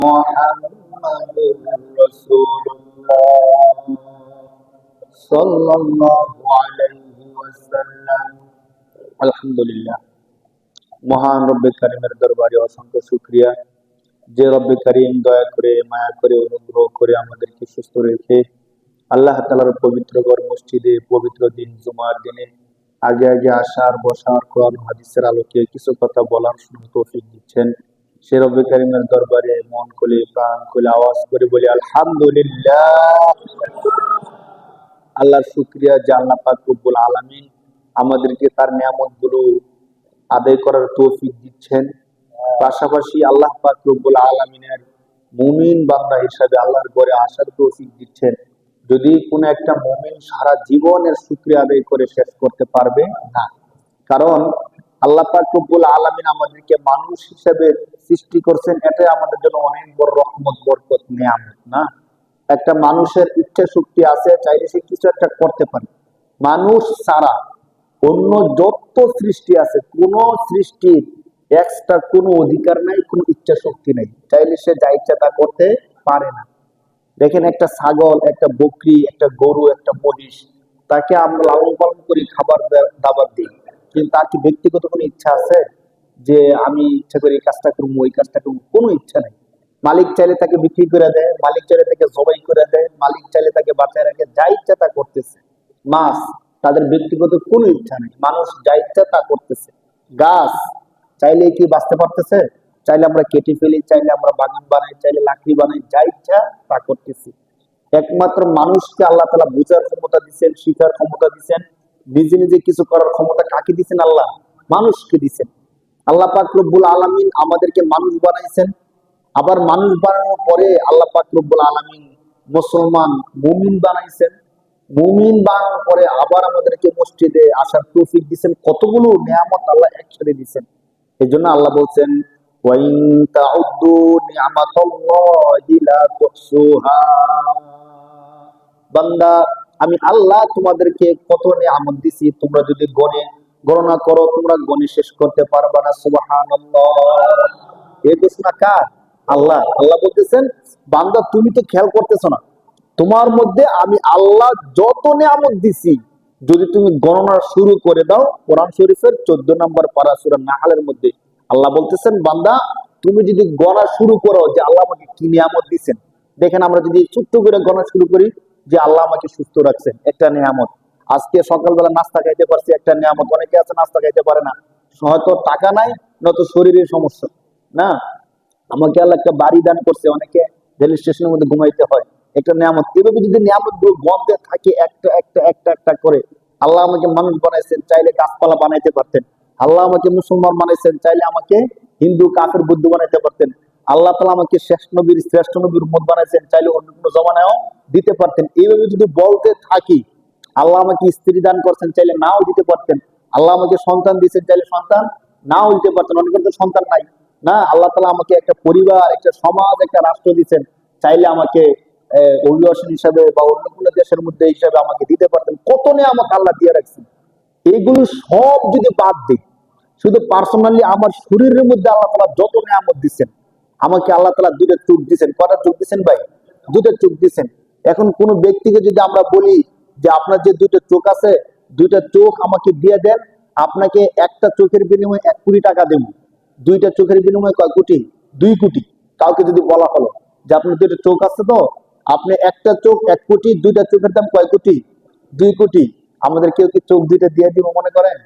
মুহাম্মাদুর রাসূলুল্লাহ সাল্লাল্লাহু আলাইহি ওয়াসাল্লাম। আলহামদুলিল্লাহ, মহান রব্বে কারিমের দরবারে অসংখ্য শুকরিয়া, যে রব্বে কারিম দয়া করে, মায়া করে, অনুগ্রহ করে আমাদেরকে সুস্থ রেখে আল্লাহ তাআলার পবিত্র ঘর মসজিদে পবিত্র দিন জুমার দিনে আগে আগে আসার, বসার, কোরআন হাদিসের আলোকে কিছু কথা বলার শোনার তৌফিক দিচ্ছেন। সে রব্বে কারিমের দরবারে মন খুলে, প্রাণ খুলে আওয়াজ করে বলি আলহামদুলিল্লাহ। আল্লাহর শুকরিয়া যে আল্লাহ পাক রব্বুল আলামিন আমাদেরকে তার নিয়ামত গুলো আদায় করার তৌফিক দিচ্ছেন। পাশাপাশি আল্লাহ পাক রব্বুল আলামিনের মুমিন বান্দা হিসাবে আল্লাহর ঘরে আসার তৌফিক দিচ্ছেন। যদি কোনো একটা মুমিন সারা জীবনের শুকরিয়া আদায় করে শেষ করতে পারবে না, কারণ আল্লাহ পাক রব্বুল আলামিন আমাদেরকে মানুষ হিসেবে সৃষ্টি করছেন, এটাই আমাদের জন্য অনেক বড় রহমত, বরকত, নিয়ামত না। একটা মানুষের ইচ্ছা শক্তি আছে, চাইলে সে কিছু একটা করতে পারে। মানুষ ছাড়া অন্য যত সৃষ্টি আছে, কোন সৃষ্টির এক্সট্রা কোনো অধিকার নাই, কোনো ইচ্ছা শক্তি নেই, চাইলে সে যা ইচ্ছা তা করতে পারে না। দেখেন, একটা ছাগল, একটা বকরি, একটা গরু, একটা মহিষ, তাকে আমরা লালন পালন করি, খাবার দাবার দিই, কিন্তু তার কি ব্যক্তিগত কোনো ইচ্ছা আছে যে আমি ইচ্ছা করে এই কাজটা করবো, ওই কাজটা করবো? কোনো ইচ্ছা নেই। মালিক চাইলে তাকে বিক্রি করে দেয়, মালিক চাইলে তাকে জবাই করে দেয়, মালিক চাইলে তাকে বাঁচায় রাখে, যা ইচ্ছা তা করতেছে। মাছ, তাদের ব্যক্তিগত কোনো ইচ্ছা নেই, মানুষ যা ইচ্ছা তা করতেছে। গাছ চাইলে কি বাঁচতে পারতেছে? চাইলে আমরা কেটে ফেলি, চাইলে আমরা বাগান বানাই, চাইলে লাকড়ি বানাই, যা ইচ্ছা তা করতেছি। একমাত্র মানুষকে আল্লাহ তাআলা বুঝার ক্ষমতা দিচ্ছেন, শিখার ক্ষমতা দিচ্ছেন, নিজে নিজে কিছু করার ক্ষমতা কাকে দিচ্ছেন? আল্লাহ মানুষকে দিচ্ছেন। আল্লাহ পাক রব্বুল আলামিন আমাদেরকে মানুষ বানাইছেন। আবার মানুষ বানানোর পরে আল্লাহ পাক রব্বুল আলামিন মুসলমান মুমিন বানাইছেন। মুমিন বানানোর পরে আবার আমাদেরকে মসজিদে আসার তৌফিক দিচ্ছেন। কতগুলো নিয়ামত আল্লাহ একসাথে দিচ্ছেন। এই জন্য আল্লাহ বলছেন, ওয়াইন তাউদ্দু নি'মাতাল্লাহি লা তুহসুহা। বান্দা, আমি আল্লাহ তোমাদেরকে কত নিয়ামত দিছি, তোমরা যদি গণনা করো, তোমরা গণে শেষ করতে পারবে না। সুবহানাল্লাহ। এই ঘোষণা কার? আল্লাহ। আল্লাহ বলতেছেন, বান্দা তুমি তো খেয়াল করতেছো না, তোমার মধ্যে আমি আল্লাহ যত নিয়ামত দিছি, যদি তুমি গণনা শুরু করে দাও। কোরআন শরীফের 14 নম্বর পারা সূরা নাহলের মধ্যে আল্লাহ বলতেছেন, বান্দা তুমি যদি গণা শুরু করো যে আল্লাহ আমাকে কি নিয়ামত দিচ্ছেন। দেখেন, আমরা যদি ছোট্ট করে গণা শুরু করি যে আল্লাহ আমাকে সুস্থ রাখছেন, একটা নিয়ামত। আজকে সকালবেলা নাস্তা খাইতে পারছি, একটা নিয়ামত। অনেকে আছে নাস্তা খাইতে পারে না, হয়তো টাকা নাই, নয়তো শরীরের সমস্যা না। আমাকে আল্লাহ একটা বাড়ি দান করছে, অনেকে রেল স্টেশনের মধ্যে ঘুমাইতে হয়, একটা নিয়ামত। এভাবে যদি নিয়ামত গুলো গণতে থাকে একটা একটা একটা একটা করে, আল্লাহ আমাকে মানুষ বানাইছেন, চাইলে গাছপালা বানাইতে পারতেন। আল্লাহ আমাকে মুসলমান বানাইছেন, চাইলে আমাকে হিন্দু, কাফের, বুদ্ধ বানাইতে পারতেন। আল্লাহ তাআলা আমাকে শ্রেষ্ঠ নবীর উম্মত বানাইছেন, চাইলে অন্য কোনো জমানায়ও দিতে পারতেন। এইভাবে যদি বলতে থাকি, আল্লাহ আমাকে স্ত্রী দান করছেন, চাইলে নাও দিতে পারতেন। আল্লাহ আমাকে সন্তান দিয়েছেন, চাইলে সন্তান নাও দিতে পারতেন। অনেকের তো সন্তান নাই না। আল্লাহ তাআলা আমাকে একটা পরিবার, একটা সমাজ, একটা রাষ্ট্র দিচ্ছেন, চাইলে আমাকে অভিবাসন হিসাবে বা অন্য কোনো দেশের মধ্যে হিসাবে আমাকে দিতে পারতেন। কত নিয়ামত আল্লাহ দিয়ে রাখছেন। এইগুলো সব যদি বাদ দিই, শুধু পার্সোনালি আমার শরীরের মধ্যে আল্লাহ তাআলা যত নিয়ামত দিচ্ছেন, আমাকে আল্লাহ তাআলা দুইটা চোখ দিচ্ছেন। কয়টা চোখ দিচ্ছেন ভাই? দুইটা চোখ দিচ্ছেন। এখন কোন ব্যক্তিকে যদি আমরা বলি যে আপনার যে দুইটা চোখ আছে, দুইটা চোখ আমাকে দিয়ে দেন, আপনাকে একটা চোখের বিনিময়ে 1 কোটি টাকা দেব। দুইটা চোখের বিনিময়ে কয় কোটি? 2 কোটি। কাউকে যদি বলা হলো যে আপনার দুইটা চোখ আছে, তো আপনি একটা চোখ 1 কোটি, দুইটা চোখের দাম কয় কোটি? 2 কোটি। আমাদের কেউ কি চোখ দুইটা দিয়ে দিব মনে করেন?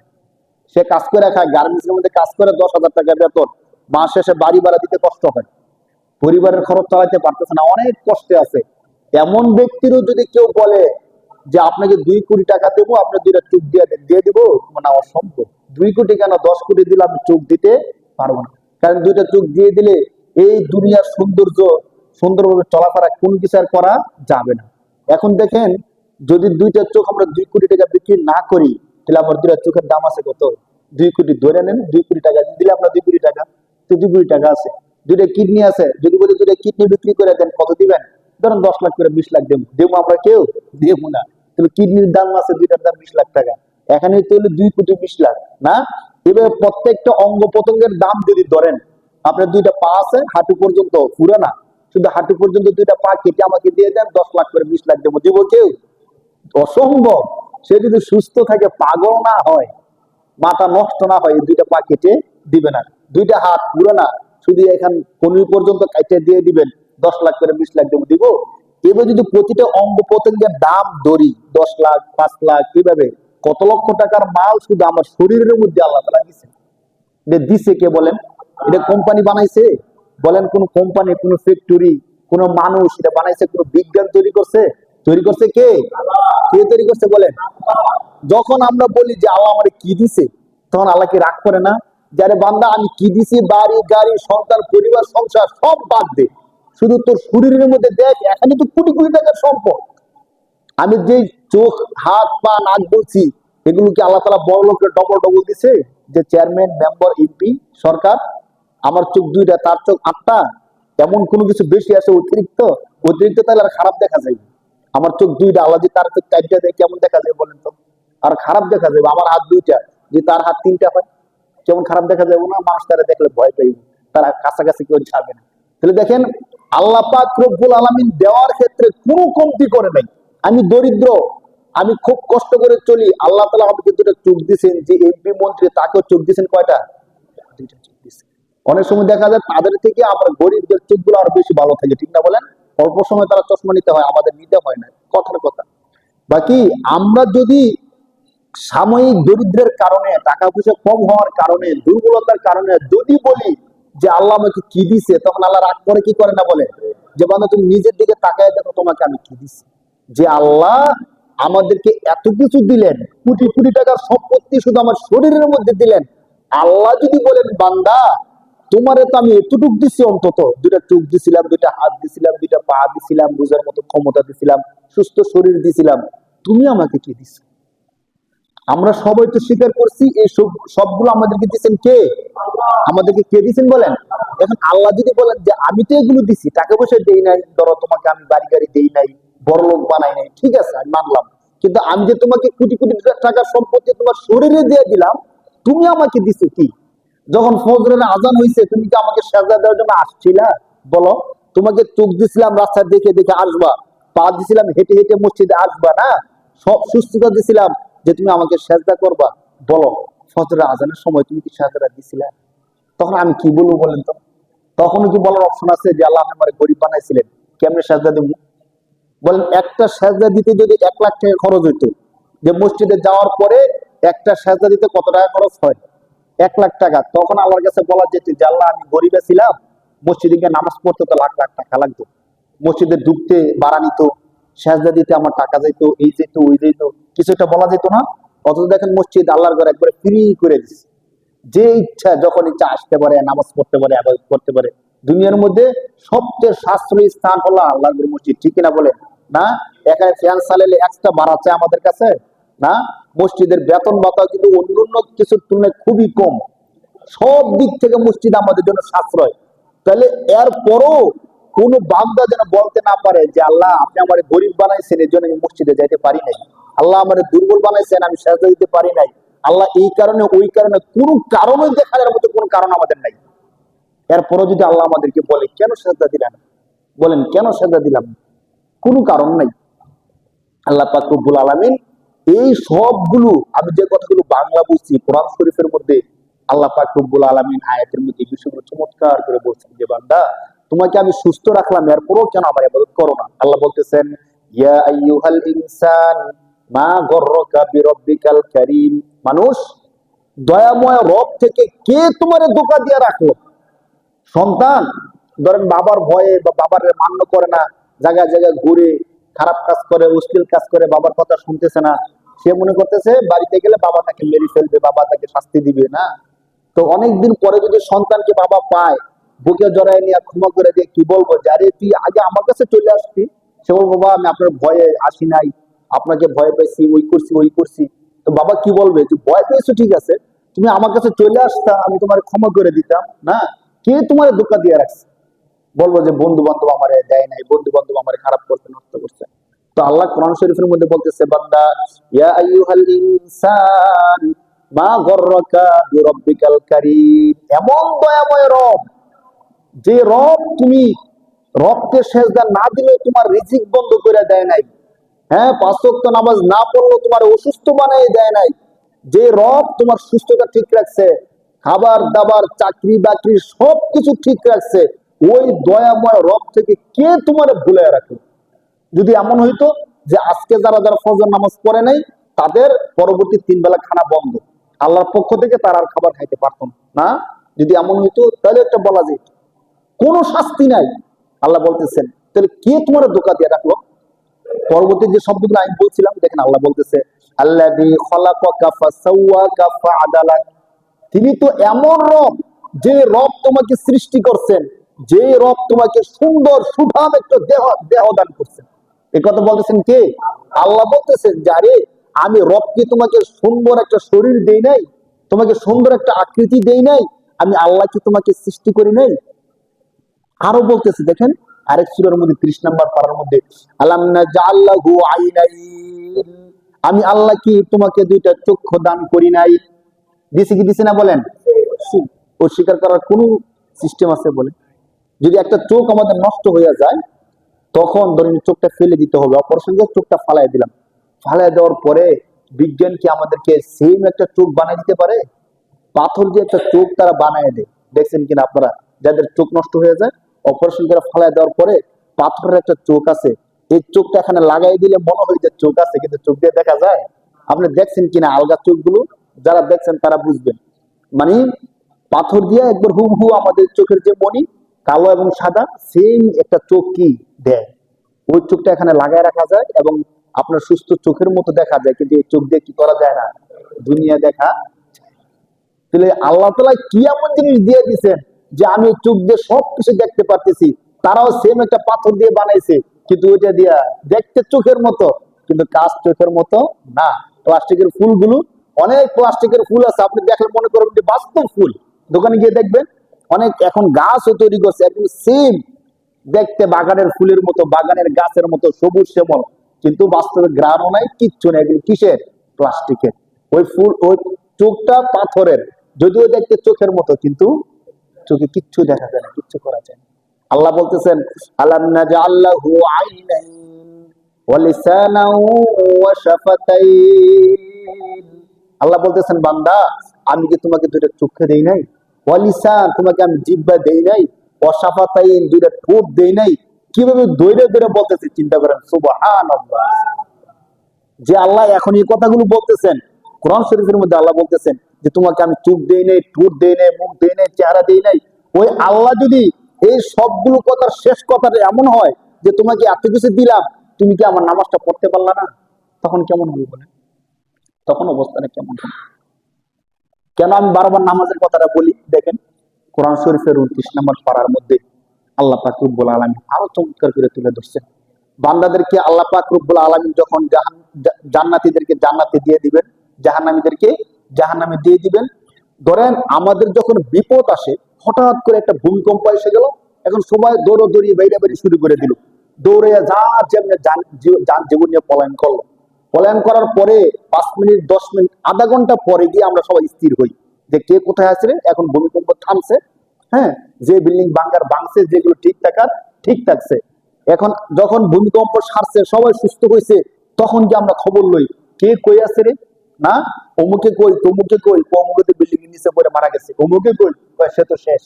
সে কাজ করে খায়, গার্মেন্টস এর মধ্যে কাজ করে, 10,000 টাকা বেতন, মাস শেষে বাড়ি ভাড়া দিতে কষ্ট হয়, পরিবারের খরচ চালাতে পারতেছে না, অনেক কষ্টে আছে। এমন ব্যক্তিরও যদি কেউ বলে যে আপনাকে 2 কোটি টাকা দেবো, আপনি দুইটা চোখ দিয়ে দিব, মানে অসম্ভব। 2 কোটি কেন, 10 কোটি দিলে আমি চোখ দিতে পারবো না। কারণ দুইটা চোখ দিয়ে দিলে এই দুনিয়ার সৌন্দর্য, সুন্দরভাবে চলাফেরা, কোনো কিছু আর করা যাবে না। এখন দেখেন, যদি দুইটা চোখ আমরা 2 কোটি টাকা বিক্রি না করি, তাহলে আমার দুইটা চোখের দাম আছে কত? 2 কোটি। ধরে নেন 2 কোটি টাকা দিলে আমরা 2 কোটি টাকা, তো 2 কোটি টাকা আছে। দুইটা কিডনি আছে, যদি বলি দুইটা কিডনি বিক্রি করে দেন, কত দিবেন? ধরেন 10 লাখ করে, 20 লাখ দেবো। দেবো আমরা কেউ? দেবো না। তাহলে কিডনির দাম আছে, দুইটার দাম 20 লাখ টাকা। এখানে তো হলো 2 কোটি 20 লাখ না। এবার প্রত্যেকটা অঙ্গ প্রত্যঙ্গের দাম যদি ধরেন, আপনার দুইটা পা আছে হাঁটু পর্যন্ত, পুরো না, শুধু হাঁটু পর্যন্ত দুইটা পা কেটে আমাকে দিয়ে দেন, 10 লাখ করে 20 লাখ দেবো, দিব কেউ? অসম্ভব। সে যদি সুস্থ থাকে, পাগল না হয়, মাথা নষ্ট না হয়, এই দুইটা পা কেটে দিবে না। দুইটা হাত পুরো না, শুধু এখান কনুই পর্যন্ত কাটে দিয়ে দিবেন, 10 লাখ করে 20 লাখ দেবো, দিব? এবার যদি প্রতিটা অঙ্গ প্রত্যঙ্গের দাম ধরি, 10 লাখ, 5 লাখ, কিভাবে কত লক্ষ টাকার মাল শুধু আমার শরীরের মধ্যে আল্লাহ তাআলা দিয়েছেন। এটা দিছে কে বলেন? এটা কোম্পানি বানাইছে? বলেন কোন কোম্পানি, কোন ফ্যাক্টরি, কোন মানুষ এটা বানাইছে? কোন বিজ্ঞান তৈরি করছে? তৈরি করছে কে? কে তৈরি করছে বলেন? যখন আমরা বলি যে আল্লাহ আমারে কি দিছে, তখন আল্লাহ কি রাগ করে না? যারে বান্দা আমি কি দিছি, বাড়ি গাড়ি সন্তান পরিবার সংসার সব বাদ দে, শুধু তোর শরীরের মধ্যে দেখ, এখানে তো কোটি কোটি টাকার সম্পদ। আমি যে চোখ হাত পা নাক বলছি, এগুলো কি আল্লাহ তাআলা বড় লোকের ডবল ডবল দিছে? যে চেয়ারম্যান মেম্বার এমপি সরকার, আমার চোখ দুইটা তার চোখ 8টা, এমন কোনো কিছু বেশি আছে অতিরিক্ত? অতিরিক্ত তাহলে আর খারাপ দেখা যায়। আমার চোখ দুইটা, আল্লাহ যে তার চোখ 4টা দেয়, কেমন দেখা যায় বলেন তো? আর খারাপ দেখা যাবে। আমার হাত দুইটা, যে তার হাত 3টা হয়, কেমন খারাপ দেখা যাবে না? মানুষ তারা দেখলে ভয় পাই, তারা কাছাকাছি কেউ ছাড়বে না। তাহলে দেখেন, আল্লাহ পাক রব্বুল আলামিন দেওয়ার ক্ষেত্রে কোনো কমতি করে নাই। আমি দরিদ্র, আমি খুব কষ্ট করে চলি, আল্লাহ তাআলা আমাকে দুটো চোখ দিয়েছেন। যে এমপি মন্ত্রী, তাকেও চোখ দিয়েছেন কয়টা? 2টা চোখ দিয়েছেন। অনেক সময় দেখা যায় তাদের থেকে আমার গরিবদের চোখগুলো আরো বেশি ভালো থাকে, ঠিক না বলেন? অল্প সময় তারা চশমা নিতে হয়, আমাদের নিতে হয় না, কথার কথা। বাকি আমরা যদি সাময়িক দরিদ্রের কারণে, টাকা পয়সা কম হওয়ার কারণে, দুর্বলতার কারণে যদি বলি যে আল্লাহ আমাকে কি দিছে, তখন আল্লাহ রাগ করে কি করে না বলে? যে বান্দা তুমি নিজের দিকে তাকায় দেখো, তোমাকে আমি কি দিছি। যে আল্লাহ আমাদেরকে এত কিছু দিলেন, কোটি কোটি টাকার সম্পত্তি শুধু আমার শরীরের মধ্যে দিলেন। আল্লাহ যদি বলেন বান্দা তোমারে তো আমি এতটুক দিছি, অন্তত 2টা চোখ দিছিলাম, 2টা হাত দিছিলাম, 2টা পা দিছিলাম, বুঝার মতো ক্ষমতা দিছিলাম, সুস্থ শরীর দিছিলাম, তুমি আমাকে কি দিছো? আমরা সবাই তো স্বীকার করছি এই সবগুলো আমাদেরকে দিচ্ছেন কে? আমাদেরকে কে দিচ্ছেন বলেন? এখন আল্লাহ যদি বলেন যে আমি তো এগুলো দিছি, টাকা পয়সা দেই নাই, ধরো তোমাকে আমি বাড়ি গাড়ি দেই নাই, বড় লোক বানাই নাই, ঠিক আছে আমি মানলাম, কিন্তু আমি যে তোমাকে কোটি কোটি টাকার সম্পত্তি তোমার শরীরে দিয়ে দিলাম, তুমি আমাকে দিছো কি? যখন ফজরের আজান হয়েছে, তুমি কি আমাকে সাজদা দেওয়ার জন্য আসছিলা? বলো। তোমাকে চোখ দিছিলাম রাস্তা দেখে দেখে আসবা, পা দিছিলাম হেঁটে হেঁটে মসজিদে আসবা, না? সব সুস্থতা দিছিলাম যে তুমি আমাকে সাজদা করবা। বলো, ফজরের আজানের সময় তুমি কি সাজদা দিছিলা? তখন আমি কি বলবো বলেন তো? তখন কি বলার অপশন আছে যে আল্লাহ আপনি আমার গরিব বানাইছিলেন, কেমনে সাজদা দেবো? বলেন, একটা সাজদা দিতে যদি 1 লাখ টাকা খরচ হইতো, যে মসজিদে যাওয়ার পরে একটা সাজদা দিতে কত টাকা খরচ হয়? 1 লাখ টাকা। তখন আল্লাহর কাছে বলা যেত যে আল্লাহ আমি গরিবে ছিলাম, মসজিদে গিয়ে নামাজ পড়তে তো লাখ লাখ টাকা লাগতো, মসজিদে ঢুকতে ভাড়া নিত, সাজদা দিতে আমার টাকা যেত, এই যেত ওই যেত, কিছু একটা বলা যেত না? অথচ দেখেন মসজিদ আল্লাহর ঘর একবারে ফ্রি করে দিচ্ছে, যে ইচ্ছা যখন ইচ্ছা আসতে পারে, নামাজ পড়তে পারে, ইবাদত করতে পারে। দুনিয়ার মধ্যে সবচেয়ে সাশ্রয়ী স্থান হলো আল্লাহর মসজিদ, ঠিক কিনা বলে? না? এখানে ফ্যান চালালে এক্সট্রা ভাড়া চায় আমাদের কাছে, না? মসজিদের বেতন ভাতা কিন্তু অন্যান্য কিছুর তুলনায় খুবই কম। সব দিক থেকে মসজিদ আমাদের জন্য সাশ্রয়। তাহলে এর পরও কোন বান্দা যেন বলতে না পারে যে আল্লাহ আপনি আমার গরিব বানাইছেন, এর জন্য আমি মসজিদে যাইতে পারি নাই, আল্লাহ আমার দুর্বল বানাইছেন, আমি সাজদা দিতে পারি নাই, আল্লাহ এই কারণে ওই কারণে, কোন কারণে দেখানোর মতো কোন কারণ আমাদের নাই। এরপরও যদি আল্লাহ আমাদেরকে বলে কেন সাজদা দিলেন, বলেন কেন সাজদা দিলাম? কোনো কারণ নাই। আল্লাহ পাক রব্বুল আলামিন এই সবগুলো, আমি যে কথাগুলো বাংলা বলছি, কোরআন শরীফের মধ্যে আল্লাহ পাক রব্বুল আলামিন আয়াতের মধ্যে বিষয়গুলো চমৎকার করে বলছেন যে বান্দা তোমাকে আমি সুস্থ রাখলাম, এরপরও কেন আমার ইবাদত করো না? আল্লাহ বলতেছেন ইয়া আইয়ুহাল ইনসান মা গররাকা বিরাব্বিকাল কারীম, মানুষ, দয়াময় রব থেকে কে তোমারে ধোঁকা দিয়ে রাখলো? সন্তান ধরেন বাবার ভয়ে বা বাবার মান্য করে না, জায়গায় জায়গায় ঘুরে খারাপ কাজ করে, অশ্লীল কাজ করে, বাবার কথা শুনতেছে না, সে মনে করতেছে বাড়িতে গেলে বাবা তাকে মেরে ফেলবে, বাবা তাকে শাস্তি দিবে, না? তো অনেকদিন পরে যদি সন্তানকে বাবা পায়, বুকে জড়ায় নিয়ে ক্ষমা করে দিয়ে কি বলবো, যে আরে তুই আগে আমার কাছে চলে আসবি। সে বলবো বাবা আমি আপনার ভয়ে আসি নাই, আপনাকে ভয় পেয়েছি, ওই করছি ওই করছি। তো বাবা কি বলবে, তুই ভয় পেয়েছো ঠিক আছে, তুমি আমার কাছে চলে আসতা, আমি তোমার ক্ষমা করে দিতাম না? কে তোমার ধোঁকা দিয়ে রাখছে? বলবো যে বন্ধু বান্ধব আমারে দেয় নাই, বন্ধু বান্ধব আমার খারাপ করতে নষ্ট করছে। তো আল্লাহ কোরআন শরীফের মধ্যে বলতেছে বান্দা ইয়া আইয়ুহাল ইনসান মা গররাকা বিরাব্বিকাল কারীম, এমন দয়াময় রব, যে রব তুমি রবকে সেজদা না দিলে তোমার রিজিক বন্ধ করে দেয় নাই, হ্যাঁ 5 ওয়াক্ত নামাজ না পড়লেও তোমার অসুস্থ বানিয়ে দেয় নাই। যে রব তোমার সুস্থতা ঠিক রাখছে, খাবার দাবার চাকরি বাকরি সবকিছু ঠিক রাখছে, ওই দয়াময় রব থেকে কে তোমার ভুলে রাখে? যদি এমন হইতো যে আজকে যারা যারা ফজর নামাজ পড়ে নাই তাদের পরবর্তী 3 বেলা খানা বন্ধ, আল্লাহর পক্ষ থেকে তারা আর খাবার খাইতে পারতো না, যদি এমন হইতো তাহলে একটা বলা যায় কোনো শাস্তি নাই। আল্লাহ বলতেছেন তাহলে কে তোমার ধোঁকা দিয়ে রাখলো? পরবর্তী যে শব্দগুলো আমি বলছিলাম দেখেন, আল্লাহ বলতেছে আল্লাযী খালাকাকা ফাসাওয়াকা ফাআদালাক, তিনি তো এমন রব যে রব তোমাকে সৃষ্টি করছেন, যে রব তোমাকে সুন্দর সুঠাম একটা দেহ দান করছেন। এই কথা বলতেছেন কে? আল্লাহ বলতেছেন যে আরে আমি রবকে তোমাকে সুন্দর একটা শরীর দেই নাই, তোমাকে সুন্দর একটা আকৃতি দেই নাই, আমি আল্লাহ কি তোমাকে সৃষ্টি করি নাই? আরো বলতেছে দেখেন আরেক সূরার মধ্যে 30 নম্বর পারার মধ্যে, আলাম নাজআল লাহু আইনাইন, আমি আল্লাহ কি তোমাকে দুইটা চক্ষু দান করি নাই? দিছি কি দিছি না বলেন? অস্বীকার করার কোন সিস্টেম আছে বলে? যদি একটা চোখ আমাদের নষ্ট হয়ে যায় তখন ধরেন চোখটা ফেলে দিতে হবে, অপারেশন দিয়ে চোখটা ফালাই দিলাম, ফালাই দেওয়ার পরে বিজ্ঞান কি আমাদেরকে সেম একটা চোখ বানিয়ে দিতে পারে? পাথর দিয়ে একটা চোখ তারা বানিয়ে দেয়, দেখছেন কিনা আপনারা? যাদের চোখ নষ্ট হয়ে যায় অপারেশন করে ফালাই দেওয়ার পরে পাথরের একটা চোখ আছে, এই চোখটা এখানে লাগাই দিলে মনে হয় যে চোখ আছে, কিন্তু চোখ দিয়ে দেখা যায়? আপনি দেখছেন কিনা আলগা চোখগুলো? যারা দেখছেন তারা বুঝবেন। মানে পাথর দিয়ে একবার হুবহু আমাদের চোখের যে মণি কালো এবং সাদা সেম একটা চোখ কি দেয়, ওই চোখটা এখানে লাগায় রাখা যায় এবং আপনার সুস্থ চোখের মতো দেখা যায়, কিন্তু এই চোখ দিয়ে কি করা যায় না, দুনিয়া দেখা। তাহলে আল্লাহ তাআলা কি এমন জিনিস দিয়ে দিচ্ছেন যে আমি চোখ দিয়ে সবকিছু দেখতে পারতেছি, তারাও সেম একটা পাথর দিয়ে বানাইছে, কিন্তু ওইটা দিয়া দেখতে চোখের মতো কিন্তু কাজ চোখের মতো না। প্লাস্টিকের ফুলগুলো, অনেক প্লাস্টিকের ফুল আছে আপনি দেখলে মনে করবেন যে বাস্তব ফুল, দোকানে গিয়ে দেখবেন অনেক এখন গাছও তৈরি করছে একদম সেম দেখতে বাগানের ফুলের মতো, বাগানের গাছের মতো সবুজ শ্যামল, কিন্তু বাস্তবে গ্রামও নাই, কিচ্ছু নাই, এগুলো কিসের? প্লাস্টিকের। ওই ফুল ওই চোখটা পাথরের, যদিও দেখতে চোখের মতো কিন্তু চোখে কিচ্ছু দেখা যায় না, কিচ্ছু করা যায় না। আল্লাহ বলতেছেন আলাম নাজআল লাহু আইনাইন ওয়া লিসানান ওয়া শাফাতাইন, আল্লাহ বলতেছেন বান্দা আমি কি তোমাকে দুইটা চোখে দেই নাই? ওয়া লিসান, তোমাকে আমি জিহ্বা দেই নাই? ওয়া শাফাতাইন, দুইটা ঠোঁট দেই নাই? কিভাবে দৈরে দৈরে বলতেছে চিন্তা করেন, সুবহানাল্লাহ। যে আল্লাহ এখন এই কথাগুলো বলতেছেন কোরআন শরীফের মধ্যে, আল্লাহ বলতেছেন যে তোমাকে আমি চোখ দেই নাই, ঠোঁট দেই নাই, মুখ দেই নাই, চেহারা দেই নাই, ওই আল্লাহ যদি এই সবগুলো কথার শেষ কথাটা এমন হয় যে তোমাকে এত কিছু দিলাম তুমি কি আমার নামাজটা পড়তে পারলা না, তখন কেমন হবে বলেন? তখন অবস্থাটা কেমন হবে? কেন আমি বারবার নামাজের কথাটা বলি দেখেন, কোরআন শরীফের 29 নম্বর পারার মধ্যে আল্লাহ পাক রব্বুল আলামিন আরো চমৎকার করে তুলে ধরছেন বান্দাদেরকে। আল্লাহ পাক রব্বুল আলামিন যখন জান্নাতীদেরকে জান্নাতে দিয়ে দিবেন, জাহান্নামীদেরকে জাহান্নামে দিয়ে দিবেন। ধরেন আমাদের যখন বিপদ আসে, হঠাৎ করে একটা ভূমিকম্প এসে গেল, এখন সবাই দৌড়ি বাইরে বাইরে শুরু করে দিল, দৌড়ে যা যেমনি জীবন নিয়ে পলায়ন করলো। পলায়ন করার পরে 5 মিনিট 10 মিনিট আধা ঘন্টা পরে গিয়ে আমরা সবাই স্থির হই যে কে কোথায় আছে রে, এখন ভূমিকম্প থামছে, হ্যাঁ যে বিল্ডিং ভাঙছে, যেগুলো ঠিক থাকার ঠিক থাকছে। এখন যখন ভূমিকম্প সারছে সবাই সুস্থ হয়েছে, তখন যে আমরা খবর লই কে কই আছে রে, না অমুকে কই, তমুকে কই, অমুকে বিল্ডিং এর নিচে পড়ে মারা গেছে, অমুকে কই, সে তো শেষ।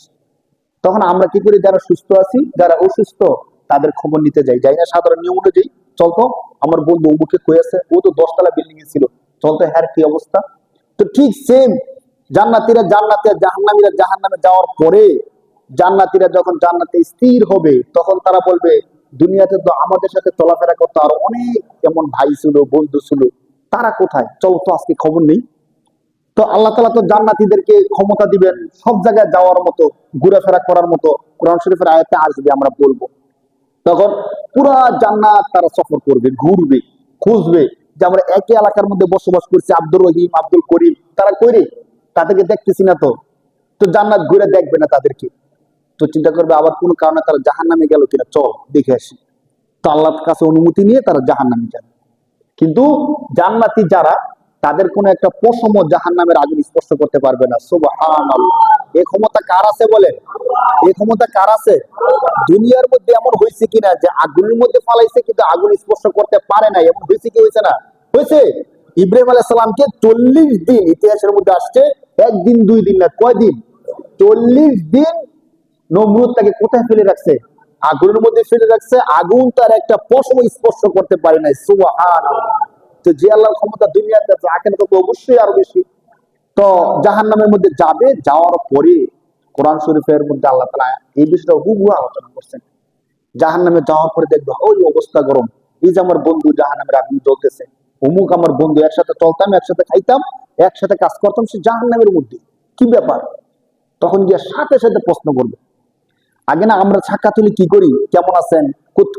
তখন আমরা কি করি, যারা সুস্থ আছি যারা অসুস্থ তাদের খবর নিতে যাই না সাধারণ নিয়ম অনুযায়ী, চলতো আমার বন্ধু অমুকে কই আছে, ও তো 10 তলা বিল্ডিং এ ছিল, চলতো হ্যার কি অবস্থা। তো ঠিক সেম জান্নাতীরা জান্নাতে, জাহান্নামীরা জাহান্নামে যাওয়ার পরে জান্নাতীরা যখন জান্নাতে স্থির হবে তখন তারা বলবে দুনিয়াতে তো আমাদের সাথে চলাফেরা করতো আর অনেক এমন ভাই ছিল, বন্ধু ছিল, তারা কোথায়, চল তো আজকে খবর নেই। তো আল্লাহ তাআলা তো জান্নাতীদেরকে ক্ষমতা দিবেন সব জায়গায় যাওয়ার মতো, ঘোরাফেরা করার মতো, কোরআন শরীফের আয়াতে আসবে আমরা বলবো। তখন পুরা জান্নাত তারা সফর করবে, ঘুরবে, খুঁজবে যে আমরা একই এলাকার মধ্যে বসবাস করছি, আব্দুর রহিম, আব্দুল করিম, তারা কইরে তাদেরকে দেখতেছি না, তো তো জান্নাত ঘুরে দেখবে না তাদেরকে, তো চিন্তা করবে আবার কোনো কারণে তারা জাহান্নামে গেল কিনা, চল দেখে আসি। তো আল্লাহর কাছে অনুমতি নিয়ে তারা জাহান্নামে যাবে। কিন্তু জান্নাতি যারা, তাদের কোনো একটা পশমও জাহান্নামের আগুন স্পর্শ করতে পারবে না, সুবহানাল্লাহ। এই ক্ষমতা কার আছে বলেন? এই ক্ষমতা কার আছে? দুনিয়ার মধ্যে এমন হয়েছে কিনা যে আগুনের মধ্যে ফালাইছে কিন্তু আগুন স্পর্শ করতে পারে না, এমন হয়েছে কি হয়েছে না? হয়েছে। ইব্রাহিম আলাইহিস সালামকে 40 দিন, ইতিহাসের মধ্যে আসছে, একদিন 2 দিন না, কয়দিন? 40 দিন নমরুদ তাকে কোথায় ফেলে রাখছে? আগুনের মধ্যে ফেলে রাখছে, আগুন তার একটা পশম স্পর্শ করতে পারে নাই। সুবহানাল্লাহ। তো যে আল্লাহর ক্ষমতা দুনিয়াতে আছে, আখেরাতে তো অবশ্যই আরো বেশি। তো জাহান্নামের মধ্যে যাবে, যাওয়ার পরে কোরআন শরীফের মধ্যে আল্লাহ তাআলা এই বিষয়টা হুবহু আলোচনা করছেন। জাহান্নামে যাওয়ার পরে দেখবে ওই অবস্থা গরম, এই যে আমার বন্ধু জাহান্নামের আগুন জ্বলতেছে, অমুক আমার বন্ধু, একসাথে চলতাম, একসাথে খাইতাম, একসাথে কাজ করতাম, সে জাহান্নামের মধ্যে, কি ব্যাপার? তখন গিয়ে সাথে সাথে প্রশ্ন করবে। আগে না আমরা সাক্ষাৎ হলে কি করি, কেমন আছেন,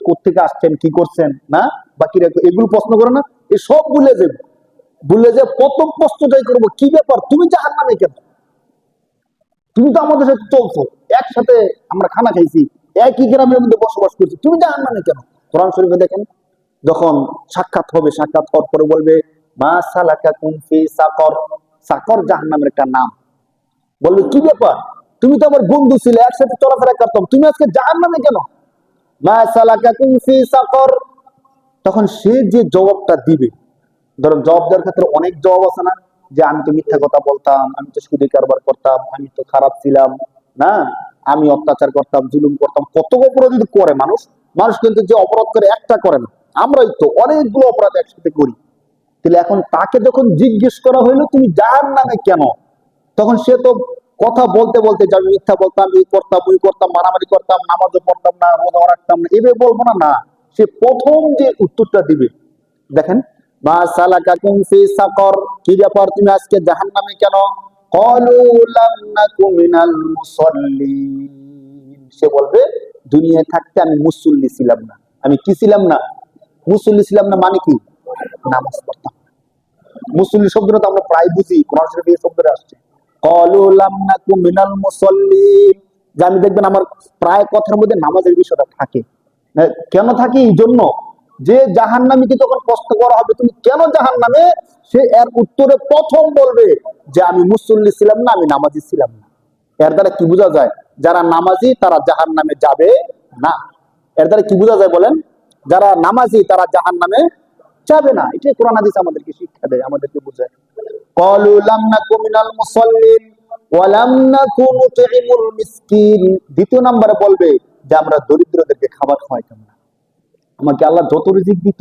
কোত্থেকে আসছেন, কি করছেন, না বাকিরা এগুলো প্রশ্ন করে না? এই সব ভুলে যাবে। ভুলে যে প্রথম প্রশ্নটাই করবো, কি ব্যাপার তুমি জাহান্নামে কেন? তুমি তো আমাদের সাথে চলছো, একসাথে আমরা খানা খাইছি, একই গ্রামের মধ্যে বসবাস করছি, তুমি জাহান্নামে কেন? কোরআন শরীফে দেখেন, যখন সাক্ষাৎ হবে, সাক্ষাৎ হওয়ার পরে বলবে মা সালাকাকুম ফি সাকর। সাকর জাহান্নামের একটা নাম। বলবে কি ব্যাপার, তুমি তো আমার বন্ধু ছিলে, একসাথে চলাফেরা করতাম, তুমি আজকে জাহান্নামে কেন? মা সালাকাকুম ফি সাকর। তখন সে যে জবাবটা দিবে, ধরো জবাব দেওয়ার ক্ষেত্রে অনেক জবাব আছে না, যে আমি তো মিথ্যা কথা বলতাম, আমি তো সুদী কারবার করতাম, আমি তো খারাপ ছিলাম, না আমি অত্যাচার করতাম, জুলুম করতাম, কত অপরাধ যদি করে মানুষ। মানুষ কিন্তু যে অপরাধ করে একটা করে না, আমরাই তো অনেকগুলো অপরাধ একসাথে করি। তাহলে এখন তাকে যখন জিজ্ঞেস করা হইলো তুমি জাহান্নামে কেন, তখন সে তো কথা বলতে বলতে যে আমি মিথ্যা বলতাম, এই করতাম, ওই করতাম, মারামারি করতাম, নামাজও পড়তাম না, রোজাও রাখতাম না, এভাবে বলবো না। না, সে প্রথম যে উত্তরটা দিবে, দেখেন, মা সালাকাকুম ফি সাকর, কি ব্যাপার তুমি আজকে জাহান্নামে কেন? ক্বালু লাম নাকু মিনাল মুসাল্লিন। সে বলবে দুনিয়ায় থাকতে আমি মুসল্লি ছিলাম না। আমি কি ছিলাম না? মুসল্লি ছিলাম না, মানে কি? নামাজ পড়তাম। মুসল্লি শব্দটা তো আমরা প্রায় বুঝি, কোরআন শরীফে এই শব্দটা আসছে, ক্বালু লাম নাকু মিনাল মুসাল্লিন। যে আমি দেখবেন আমার প্রায় কথার মধ্যে নামাজের বিষয়টা থাকে। কেন থাকে? এই জন্য যে জাহান্নামীকে যখন প্রশ্ন করা হবে তুমি কেন জাহান্নামে, সে এর উত্তরে প্রথম বলবে যে আমি মুসল্লি ছিলাম না, আমি নামাজি ছিলাম না। এর দ্বারা কি বোঝা যায়? যারা নামাজি তারা জাহান্নামে যাবে না। এর দ্বারা কি বোঝা যায় বলেন? যারা নামাজি তারা জাহান্নামে যাবে না। এটাই কোরআন হাদিস আমাদেরকে শিক্ষা দেয়, আমাদেরকে বোঝায়। ক্বালু লাম নাকু মিনাল মুসাল্লিন ওয়া লাম নাকু নুতঈমুল মিসকিন। দ্বিতীয় নম্বরে বলবে যে আমরা দরিদ্রদেরকে খাবার খাওয়াইতাম না। আমাকে আল্লাহ যত রিজিক দিত,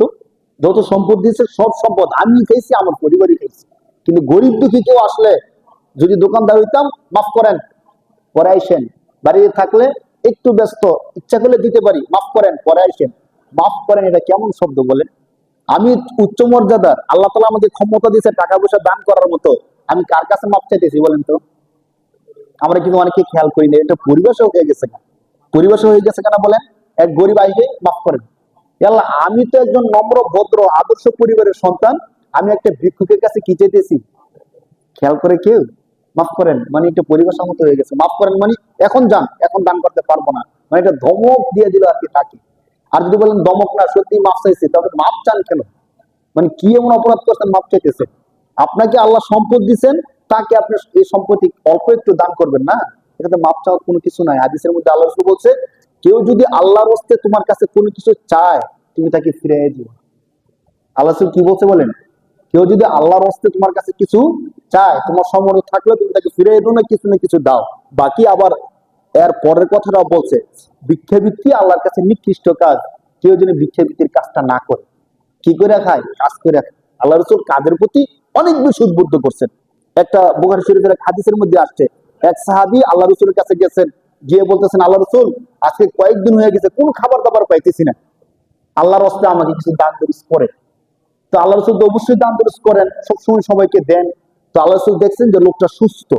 যত সম্পদ দিয়েছে, সব সম্পদ আমি খাইছি, আমার পরিবারই খাইছি। কিন্তু গরিব দুঃখী কেউ আসলে যদি দোকানদার হইতাম, মাফ করেন পরে আইসেন, বাড়িতে থাকলে একটু ব্যস্ত, ইচ্ছা করলে দিতে পারি, মাফ করেন পরে আইসেন। মাফ করেন এটা কেমন শব্দ বলেন? আমি উচ্চ মর্যাদার, আল্লাহ তাআলা আমাকে ক্ষমতা দিয়েছে টাকা পয়সা দান করার মতো, আমি কার কাছে মাফ চাইতেছি বলেন তো? আমরা কিন্তু অনেকে খেয়াল করি না, এটা পরিবেশও হয়ে গেছে না। পরিবেশও হয়ে গেছে কেন বলেন? এক গরিব আইলে মাফ করেন। আল্লাহ, আমি তো একজন নম্র ভদ্র আদর্শ পরিবারের সন্তান, আমি একটা ভিক্ষুকের কাছে কি চাইতেছি? খেয়াল করে কেউ? মাফ করেন মানে এটা পরিবেশ মতো হয়ে গেছে। মাফ করেন মানে এখন যান, এখন দান করতে পারবো না, মানে এটা ধমক দিয়ে দিল আর কি তাকে। আর যদি বলেন ধমক না, সত্যি মাফ চাইছে, তবে মাফ চান কেন? মানে কি এমন অপরাধ করছেন মাফ চাইতেছে? আপনাকে আল্লাহ সম্পদ দিচ্ছেন, তাকে আপনি এই সম্পত্তি অল্প একটু দান করবেন না? এটাতে মাপ চাওয়ার কোনো কিছু নাই। হাদিসের মধ্যে আল্লাহ রাসূল বলছে, কেউ যদি আল্লাহর হস্তে তোমার কাছে কোনো কিছু চায়, তুমি তাকে ফিরিয়ে দিও। আল্লাহ রাসূল কি বলছে বলেন? কেউ যদি আল্লাহর হস্তে তোমার কাছে কিছু চায়, তোমার সমর্থ থাকলে তুমি তাকে ফিরিয়ে দিও, না কিছু দাও। বাকি আবার এর পরের কথাটাও বলছে, ভিক্ষাবৃত্তি আল্লাহর কাছে নিকৃষ্ট কাজ, কেউ যেন ভিক্ষাবৃত্তির কাজটা না করে। কি করে খায়? কাজ করে খায়। আল্লাহ রাসূল কাজের প্রতি অনেক বেশি উদ্বুদ্ধ করছেন। একটা বুখারী শরীফের এক হাদিসের মধ্যে আসছে, এক সাহাবী আল্লাহ রাসূলের কাছে গেছেন, গিয়ে বলতেছেন, আল্লাহ রাসূল আজকে কয়েকদিন হয়ে গেছে কোনো খাবার দাবার পাইতেছি না, আল্লাহর রাস্তে আমাকে কিছু দান দরিস করে। তো আল্লাহ রাসূল তো অবশ্যই দান দরিস করেন, সবসময় সবাইকে দেন। তো আল্লাহ রাসূল দেখছেন যে লোকটা সুস্থ,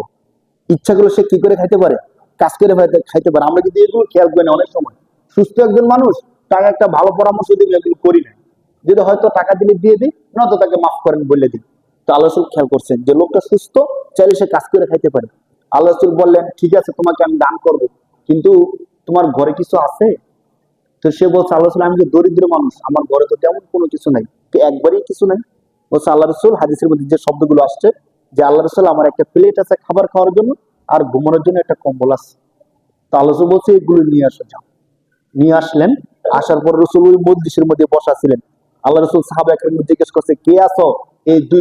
ইচ্ছা করে সে কি করে খাইতে পারে? কাজ করে খাইতে পারে। আমরা কিন্তু এগুলো খেয়াল করি না অনেক সময়। সুস্থ একজন মানুষ, তাকে একটা ভালো পরামর্শ দিলে এগুলো করি না, যদি হয়তো টাকা দিলে দিয়ে দিই, নয়তো তাকে মাফ করেন বলে দিই। তো আল্লাহ রাসূল খেয়াল করছেন যে লোকটা সুস্থ, চাইলে সে কাজ করে খাইতে পারে। আল্লাহ রাসূল বললেন, ঠিক আছে তোমাকে আমি দান করব, কিন্তু তোমার ঘরে কিছু আছে? তো সে বলছে, আল্লাহ রাসূল আমি যে দরিদ্র মানুষ, আমার ঘরে তো তেমন কোনো কিছু নাই, একবারই কিছু নাই। বলছে আল্লাহ রাসূল, হাদিসের মধ্যে যে শব্দগুলো আসছে, যে আল্লাহ রাসূল আমার একটা প্লেট আছে খাবার খাওয়ার জন্য, আর ঘুমানোর জন্য একটা কম্বল আছে। তো আল্লাহ রাসূল বলছে এগুলো নিয়ে আসো, যাও। নিয়ে আসলেন। আসার পর রাসূল ওই মজলিসের মধ্যে বসা ছিলেন। আল্লাহ রাসূল সাহাবা একরামকে জিজ্ঞেস করছে, কে আছো এই 2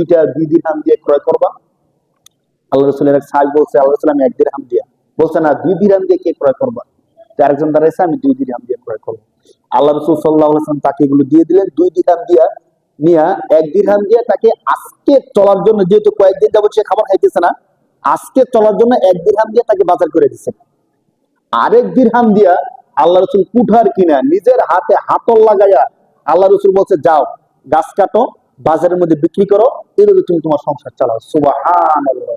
দিরহাম দিয়ে ক্রয় করবা? আল্লাহ রাসূলের এক সাহাবী বলছে, আল্লাহ রাসূল আমি 1 দিরহাম দিয়া। বলছে না, 2 দিরহাম দিয়ে কে ক্রয় করবা? তো আরেকজন দাঁড়াইছে, আমি 2 দিরহাম দিয়ে ক্রয় করবো। আল্লাহ রাসূল সাল্লাল্লাহু আলাইহি ওয়াসাল্লাম তাকে এগুলো দিয়ে দিলেন। 2 দিরহাম দিয়া নিয়া 1 দিরহাম দিয়ে তাকে আজকে চলার জন্য, যেহেতু কয়েকদিন যাবত সে খাবার খাইতেছে না, আজকে চলার জন্য 1 দিরহাম দিয়ে তাকে বাজার করে দিচ্ছেন। আরেক দিরহাম দিয়া আল্লাহ রাসূল কুঠার কিনা নিজের হাতে হাতল লাগাইয়া আল্লাহ রাসূল বলছে, যাও গাছ কাটো, বাজারের মধ্যে বিক্রি করো, এইভাবে তুমি তোমার সংসার চালাও। সুবহানাল্লাহ।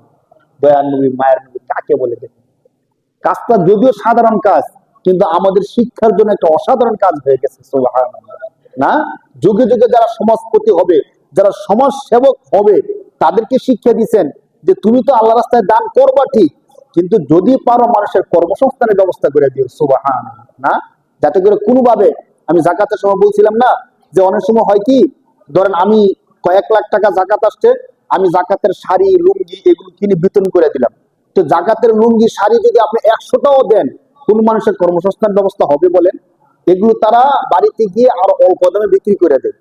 দয়ার নবী, মায়ের নবী কাকে বলে দেখেন। কাজটা যদিও সাধারণ কাজ, কিন্তু আমাদের শিক্ষার জন্য একটা অসাধারণ কাজ হয়ে গেছে। সুবহানাল্লাহ। না, যুগে যুগে যারা সমাজপতি হবে, যারা সমাজ সেবক হবে, তাদেরকে শিক্ষা দিচ্ছেন যে তুমি তো আল্লাহ রাস্তায় দান করবা ঠিক, কিন্তু যদি পারো মানুষের কর্মসংস্থানের ব্যবস্থা করে দিও। সুবহানাল্লাহ। না, যাতে করে কোনোভাবে, আমি যাকাতের সময় বলছিলাম না যে অনেক সময় হয় কি, ধরেন আমি কয়েক লাখ টাকা জাকাত আসছে, আমি জাকাতের শাড়ি লুঙ্গি এগুলো কিনে বিতরণ করে দিলাম। তো জাকাতের লুঙ্গি শাড়ি যদি আপনি 100টাও দেন, কোন মানুষের কর্মসংস্থান ব্যবস্থা হবে বলেন? এগুলো তারা বাড়িতে গিয়ে আরো অল্প দামে বিক্রি করে দেয়।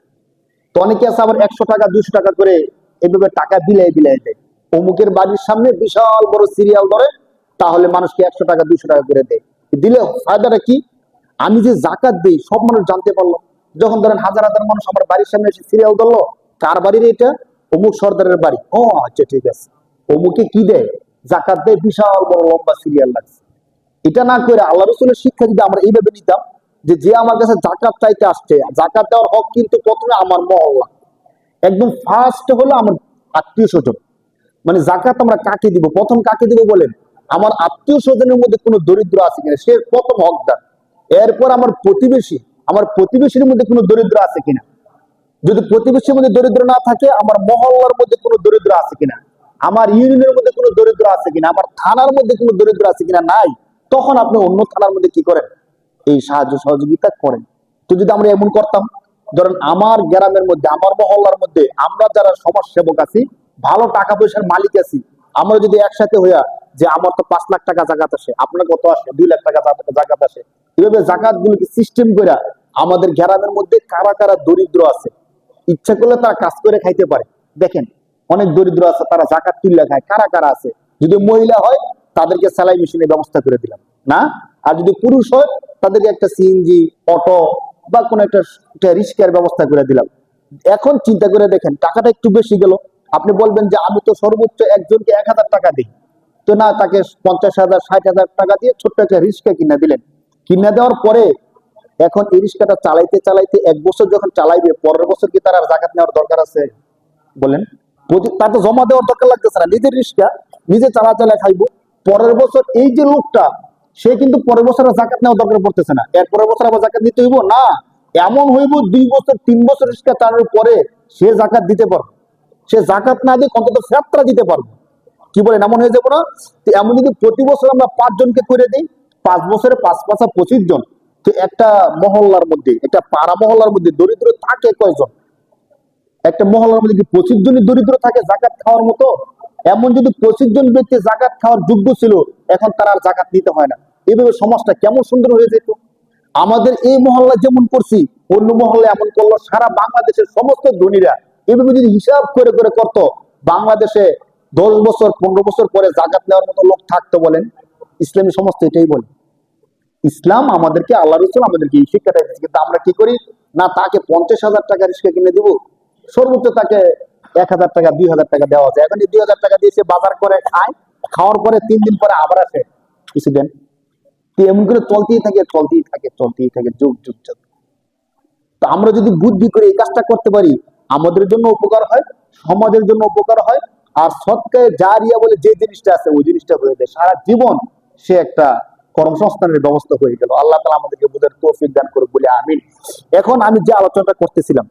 তো অনেকে আছে আবার 100 টাকা 200 টাকা করে এভাবে টাকা বিলাই বিলাই দেয়। অমুকের বাড়ির সামনে বিশাল বড় সিরিয়াল ধরে, তাহলে মানুষকে 100 টাকা 200 টাকা করে দেয়। দিলে ফায়দাটা কি? আমি যে জাকাত দেই সব মানুষ জানতে পারলো। যখন ধরেন হাজার হাজার মানুষ আমার বাড়ির সামনে এসে সিরিয়াল ধরলো, কার বাড়ির এটা? অমুক সর্দারের বাড়ি। ও আচ্ছা, ঠিক আছে। অমুকে কি দেয়? জাকাত দেয়, বিশাল বড় লম্বা সিরিয়াল লাগছে। এটা না করে আল্লাহ রাসূলের শিক্ষা যদি আমরা এইভাবে নিতাম, যে যে আমার কাছে জাকাত চাইতে আসছে, জাকাত দেওয়ার হক কিন্তু প্রথমে আমার মহল্লা, একদম ফার্স্ট হলো আমার আত্মীয় স্বজন। মানে জাকাত আমরা কাকে দিব? প্রথম কাকে দিব বলেন? আমার আত্মীয় স্বজনের মধ্যে কোনো দরিদ্র আছে কিনা, সে প্রথম হকদার। এরপর আমার প্রতিবেশী, আমার প্রতিবেশীর মধ্যে কোনো দরিদ্র আছে কিনা। যদি প্রতিবেশীর মধ্যে দরিদ্র না থাকে, আমার মহল্লার মধ্যে কোনো দরিদ্র আছে কিনা, আমার ইউনিয়নের মধ্যে কোনো দরিদ্র আছে কিনা, আমার থানার মধ্যে কোনো দরিদ্র আছে কিনা, নাই, তখন আপনি অন্য থানার মধ্যে কি করেন? এই সাহায্য সহযোগিতা করেন। তো যদি আমরা এমন করতাম, ধরেন আমার গ্রামের মধ্যে, আমার মহল্লার মধ্যে আমরা যারা সমাজ সেবক আছি, ভালো টাকা পয়সার মালিক আছি, আমরা যদি একসাথে হইয়া, যে আমার তো 5 লাখ টাকা জাকাত আসে, আপনার কত আসে? 2 লাখ টাকা জাকাত আসে, এভাবে জাকাত গুলোকে সিস্টেম করে আমাদের গ্রামের মধ্যে কারা কারা দরিদ্র আছে, ইচ্ছা করলে তারা কাজ করে খাইতে পারে। দেখেন, অনেক দরিদ্র আছে, তারা জাকাত তুলে খায়। কারা কারা আছে? যদি মহিলা হয়, তাদেরকে সেলাই মেশিনের ব্যবস্থা করে দিলাম, না? আর যদি পুরুষ হয়, তাদেরকে একটা সিএনজি, অটো বা কোনো একটা রিক্সার ব্যবস্থা করে দিলাম। এখন চিন্তা করে দেখেন, টাকাটা একটু বেশি গেল। আপনি বলবেন যে আমি তো সর্বোচ্চ একজনকে 1000 টাকা দিই, তো না, তাকে 50,000 60,000 টাকা দিয়ে ছোট্ট একটা রিক্সা কিনে দিলেন। কিনে দেওয়ার পরে এখন এই রিক্সাটা চালাইতে চালাইতে 1 বছর যখন চালাইবে, পরের বছর কি তার আর জাকাত নেওয়ার দরকার আছে বলেন? তার তো জমা দেওয়ার দরকার লাগতেছে না, নিজের রিক্সা নিজে চালা চালা খাইবো। পরের বছর এই যে লোকটা, সে কিন্তু পরের বছর আর জাকাত নেওয়ার দরকার পড়তেছে না। এর পরের বছর আবার জাকাত দিতে হইব না। এমন হইব 2 বছর 3 বছর রিক্সা চালানোর পরে সে জাকাত দিতে পারবে। সে জাকাত না দিয়ে অন্তত ফেরতটা দিতে পারবে। কি বলেন? এমন হয়ে যাবো না? তো এমন যদি প্রতি বছর আমরা 5 জনকে করে দিই, 5 বছরে 5 5 25 জন, তো একটা মহল্লার মধ্যে, একটা পাড়া মহল্লার মধ্যে দরিদ্র থাকে কয়জন? একটা মহল্লার মধ্যে কি 25 জনই দরিদ্র থাকে জাকাত খাওয়ার মতো? এমন যদি 25 জন ব্যক্তি জাকাত খাওয়ার যোগ্য ছিল, এখন তারা আর জাকাত নিতে হয় না। এইভাবে সমাজটা কেমন সুন্দর হয়ে যেত। আমাদের এই মহল্লা যেমন করছি, অন্য মহল্লা এমন করলো, সারা বাংলাদেশের সমস্ত ধনীরা এভাবে যদি হিসাব করে করে করতো, বাংলাদেশে 10 বছর 15 বছর পরে জাকাত নেওয়ার মতো লোক থাকতো বলেন? ইসলামী সমাজ তো এটাই বলে। ইসলাম আমাদেরকে, আল্লাহ রাসূল আমাদেরকে এই শিক্ষাটা দিয়েছে। কিন্তু আমরা কি করি? না, তাকে 50,000 টাকা রিক্সা কিনে দিব, সর্বোচ্চ তাকে 1,000 টাকা 2,000 টাকা দেওয়া যায়। এখন এই 2,000 টাকা দিয়ে সে বাজার করে খায়, খাওয়ার পরে 3 দিন পরে আবার আসে, কিছু দেন। তো এমন করে চলতেই থাকে চলতেই থাকে চলতেই থাকে, যুগ যুগ যুগ। তো আমরা যদি বুদ্ধি করে এই কাজটা করতে পারি, আমাদের জন্য উপকার হয়, সমাজের জন্য উপকার হয়। আর সৎকায়ে জারিয়া বলে যে জিনিসটা আছে, ওই জিনিসটা হয়ে যায় সারা জীবন, সে একটা কর্মসংস্থানের ব্যবস্থা হয়ে গেল। আল্লাহ তাআলা আমাদেরকে বুঝার তৌফিক দান করুক বলে আমিন। এখন আমি যে আলোচনাটা করতেছিলাম,